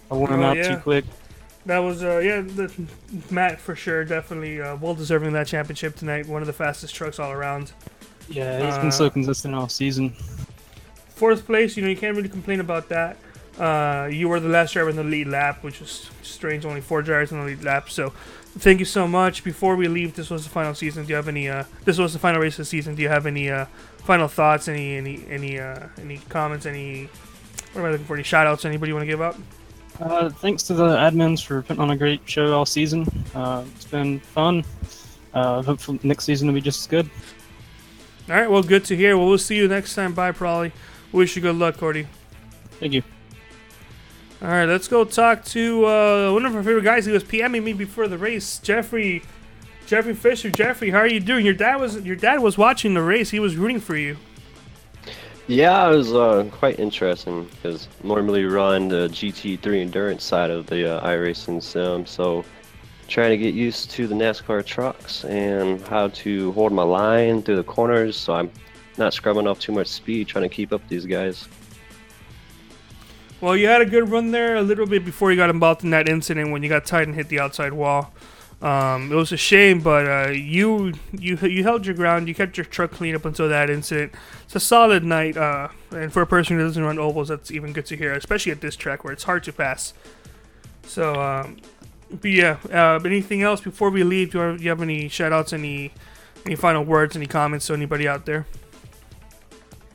I wore them out too quick. That was, Matt for sure. Definitely well deserving of that championship tonight. One of the fastest trucks all around. Yeah, he's been so consistent all season. 4th place, you can't really complain about that. You were the last driver in the lead lap, which is strange. Only 4 drivers in the lead lap. So, thank you so much. Before we leave, this was the final season. Do you have any? This was the final race of the season. Do you have any final thoughts? Any comments? What am I looking for? Any shout outs? Anybody want to give up? Thanks to the admins for putting on a great show all season. It's been fun. Hopefully next season will be just as good. All right, well, good to hear. Well, we'll see you next time. Bye, Prawley. Wish you good luck, Cody. Thank you. All right, let's go talk to one of our favorite guys. He was PMing me before the race, Jeffrey Fisher. Jeffrey, how are you doing? Your dad was watching the race. He was rooting for you. Yeah, it was quite interesting because normally run the GT3 endurance side of the iRacing sim, so trying to get used to the NASCAR trucks and how to hold my line through the corners so I'm not scrubbing off too much speed trying to keep up these guys. Well, you had a good run there a little bit before you got involved in that incident when you got tight and hit the outside wall. It was a shame, but you held your ground. You kept your truck clean up until that incident. It's a solid night, and for a person who doesn't run ovals, that's even good to hear, especially at this track where it's hard to pass. So, but yeah, anything else before we leave? Do you have any shout-outs, any final words, any comments to anybody out there?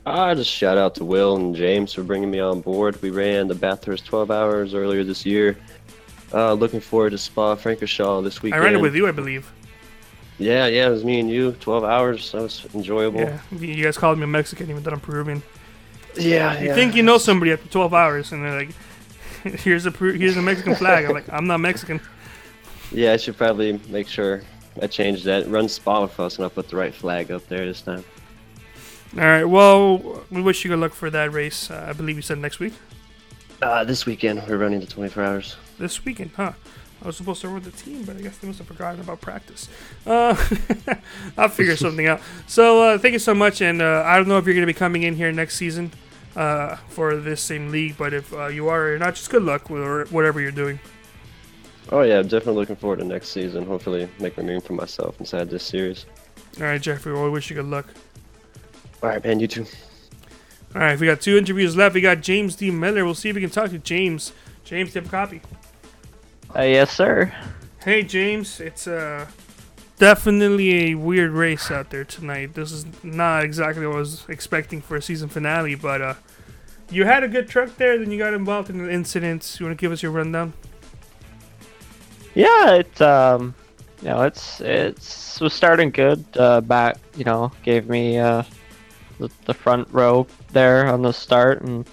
I just shout out to Will and James for bringing me on board. We ran the Bathurst 12 hours earlier this year. Looking forward to Spa-Francorchamps this weekend. I ran it with you, I believe. Yeah, it was me and you. 12 hours. That was enjoyable. Yeah, you guys called me a Mexican even though I'm Peruvian. Yeah. You think you know somebody after 12 hours, and they're like, here's a Mexican flag. I'm like, I'm not Mexican. Yeah, I should probably make sure I change that. Run Spa with us, and I'll put the right flag up there this time. All right, well, we wish you good luck for that race. I believe you said next week? This weekend, we're running the 24 hours. This weekend, huh? I was supposed to run with the team, but I guess they must have forgotten about practice. I'll figure something out. So, thank you so much, and I don't know if you're going to be coming in here next season for this same league, but if you are or you're not, just good luck with whatever you're doing. Oh, yeah, I'm definitely looking forward to next season. Hopefully make a name for myself inside this series. All right, Jeffrey, well, I wish you good luck. All right, man, you too. All right, we got 2 interviews left. We got James D. Miller. We'll see if we can talk to James. James, do you have a copy? Yes, sir. Hey, James. It's definitely a weird race out there tonight. This is not exactly what I was expecting for a season finale, but you had a good truck there, then you got involved in an incident. You want to give us your rundown? Yeah, it was starting good. Back, gave me the front row there on the start and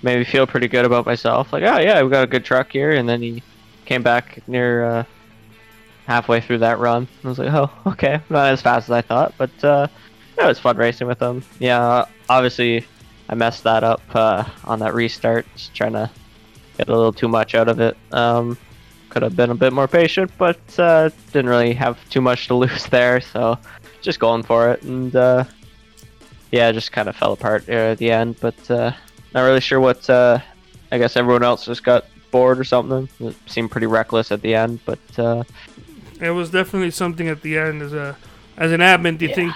made me feel pretty good about myself. Like, oh yeah, we got a good truck here. And then he came back near halfway through that run. I was like, oh, okay, not as fast as I thought, but it was fun racing with him. Yeah, obviously I messed that up on that restart, just trying to get a little too much out of it. Could have been a bit more patient, but didn't really have too much to lose there, so just going for it. And yeah, just kind of fell apart at the end, but not really sure what. I guess everyone else just got bored or something. It seemed pretty reckless at the end, but it was definitely something at the end. As an admin, do you think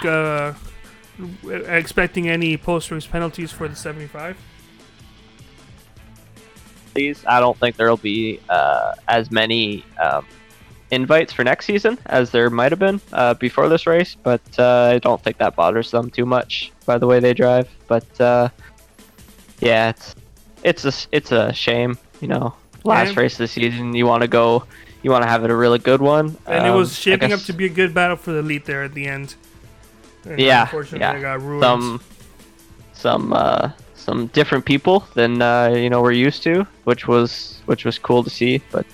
expecting any post-race penalties for the 75? I don't think there'll be as many invites for next season as there might have been before this race, but I don't think that bothers them too much by the way they drive. But yeah, it's a shame, last race of the season. You want to have it a really good one, and it was shaping up to be a good battle for the lead there at the end. And unfortunately, it got ruined. Some different people than we're used to, which was cool to see. But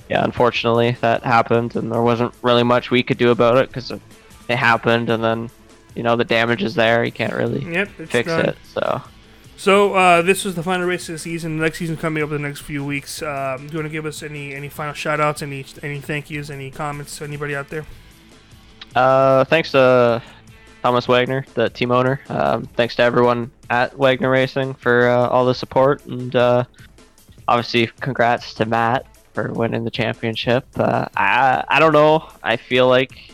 yeah, unfortunately that happened, and there wasn't really much we could do about it because it happened, and then the damage is there. You can't really fix it. So this was the final race of the season. The next season coming up in the next few weeks. Do you want to give us any final shout outs, any thank yous, any comments to anybody out there? Thanks to Thomas Wagner, the team owner. Thanks to everyone at Wagner Racing for all the support, and obviously congrats to Matt for winning the championship. I don't know. I feel like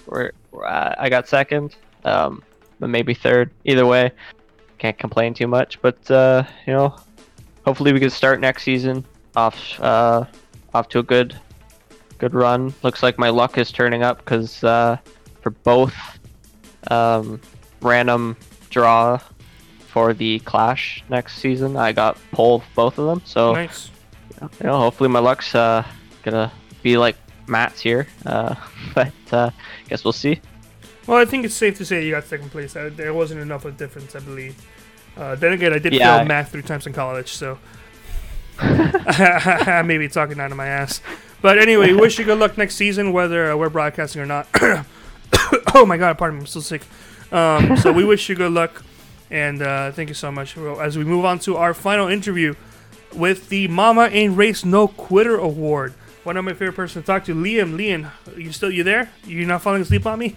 I got second, but maybe third. Either way, can't complain too much. But hopefully we can start next season off to a good run. Looks like my luck is turning up because for both random draw for the Clash next season, I got pole both of them. So nice. Hopefully my luck's gonna be like Matt's here. But guess we'll see. Well, I think it's safe to say you got second place. There wasn't enough of a difference, I believe. Then again, I did fail math 3 times in college, so I may be talking out of my ass. But anyway, wish you good luck next season, whether we're broadcasting or not. Oh my god, pardon me, I'm still sick. So we wish you good luck, and thank you so much. As we move on to our final interview with the Mama Ain't Race No Quitter Award. One of my favorite person to talk to, Liam. Liam, you there? You not falling asleep on me?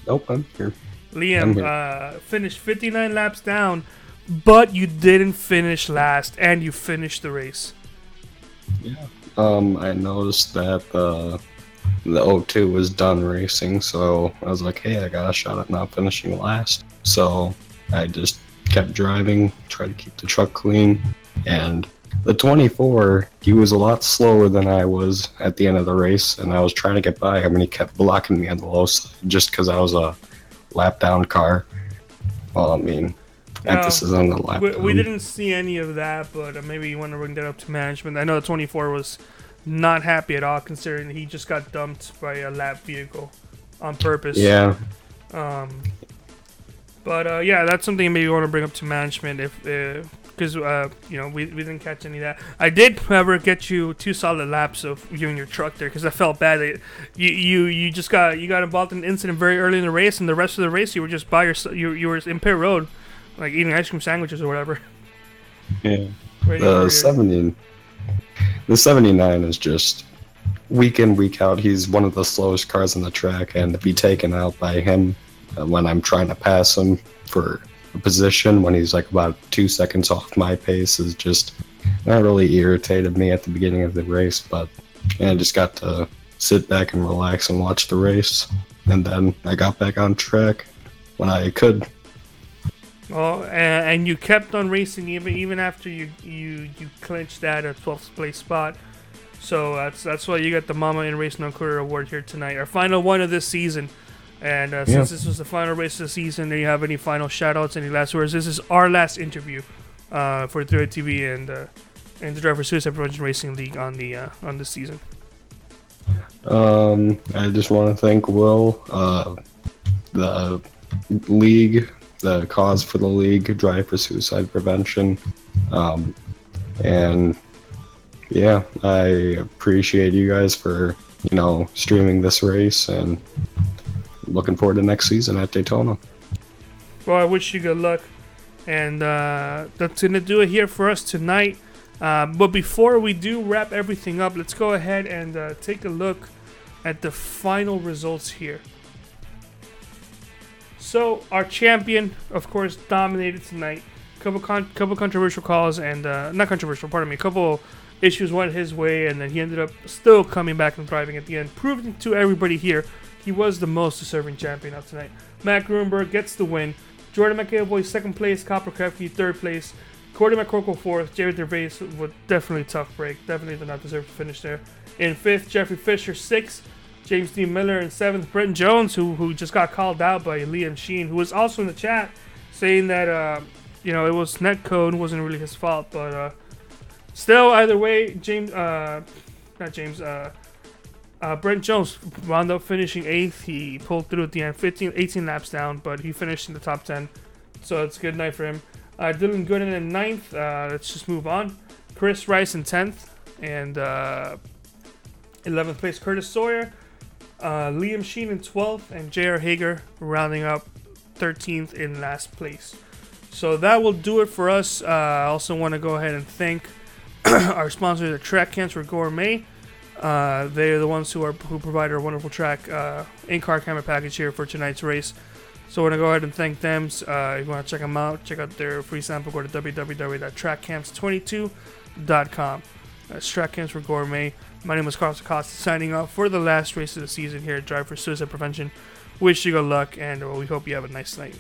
Nope, I'm here. Liam, finished 59 laps down, but you didn't finish last, and you finished the race. Yeah. I noticed that the O2 was done racing, so I was like, hey, I got a shot at not finishing last. So I just kept driving, tried to keep the truck clean, and the 24, he was a lot slower than I was at the end of the race, and I was trying to get by him, and he kept blocking me on the low side just because I was a lap down car. Well, I mean, emphasis on the lap down. We didn't see any of that, but maybe you want to bring that up to management. I know the 24 was not happy at all, considering he just got dumped by a lap vehicle on purpose. Yeah. But yeah, that's something maybe you want to bring up to management because we didn't catch any of that. I did, however, get you 2 solid laps of you and your truck there because I felt bad that you got involved in an incident very early in the race, and the rest of the race you were just by yourself. You were in pit road, like eating ice cream sandwiches or whatever. Yeah. The 79 is just week in, week out. He's one of the slowest cars on the track, and to be taken out by him when I'm trying to pass him for a position when he's like about 2 seconds off my pace is just that really irritated me at the beginning of the race. But yeah, I just got to sit back and relax and watch the race, and then I got back on track when I could. Oh, and you kept on racing even after you clinched that 12th place spot. So that's why you got the Mama in Race No Career Award here tonight. Our final one of this season. And since this was the final race of the season, do you have any final shout-outs, any last words? This is our last interview for 3 TV and the Driver Suicide Prevention Racing League on the season. I just want to thank Will, the league, the cause for the league, Drive for Suicide Prevention, and yeah, I appreciate you guys for streaming this race, and looking forward to next season at Daytona. Well, I wish you good luck, and that's gonna do it here for us tonight. But before we do wrap everything up, let's go ahead and take a look at the final results here. So our champion, of course, dominated tonight. Couple controversial calls and not controversial, pardon me. A couple issues went his way, and then he ended up still coming back and thriving at the end, proving to everybody here he was the most deserving champion of tonight. Matt Grunberg gets the win. Jordan McAvoy second place. Copper Krefke third place. Cordy McCorkle fourth. Jerry Gervais with definitely tough break. Definitely did not deserve to finish there. In fifth, Jeffrey Fisher sixth. James D. Miller in seventh. Brenton Jones, who just got called out by Liam Sheen, who was also in the chat saying that it was netcode, wasn't really his fault, but still, either way, Brent Jones wound up finishing 8th. He pulled through at the end, 18 laps down, but he finished in the top 10. So it's a good night for him. Dylan Gooden in 9th. Let's just move on. Chris Rice in 10th. And 11th place, Curtis Sawyer. Liam Sheen in 12th. And J.R. Hager rounding up 13th in last place. So that will do it for us. I also want to go ahead and thank our sponsors at Track Cams for Gourmet. They are the ones who provide our wonderful track in-car camera package here for tonight's race. So we're going to go ahead and thank them. If you want to check them out, check out their free sample, go to www.trackcams22.com. That's Track Cams for Gourmet. My name is Carlos Acosta, signing off for the last race of the season here at Drive for Suicide Prevention. Wish you good luck, and we hope you have a nice night.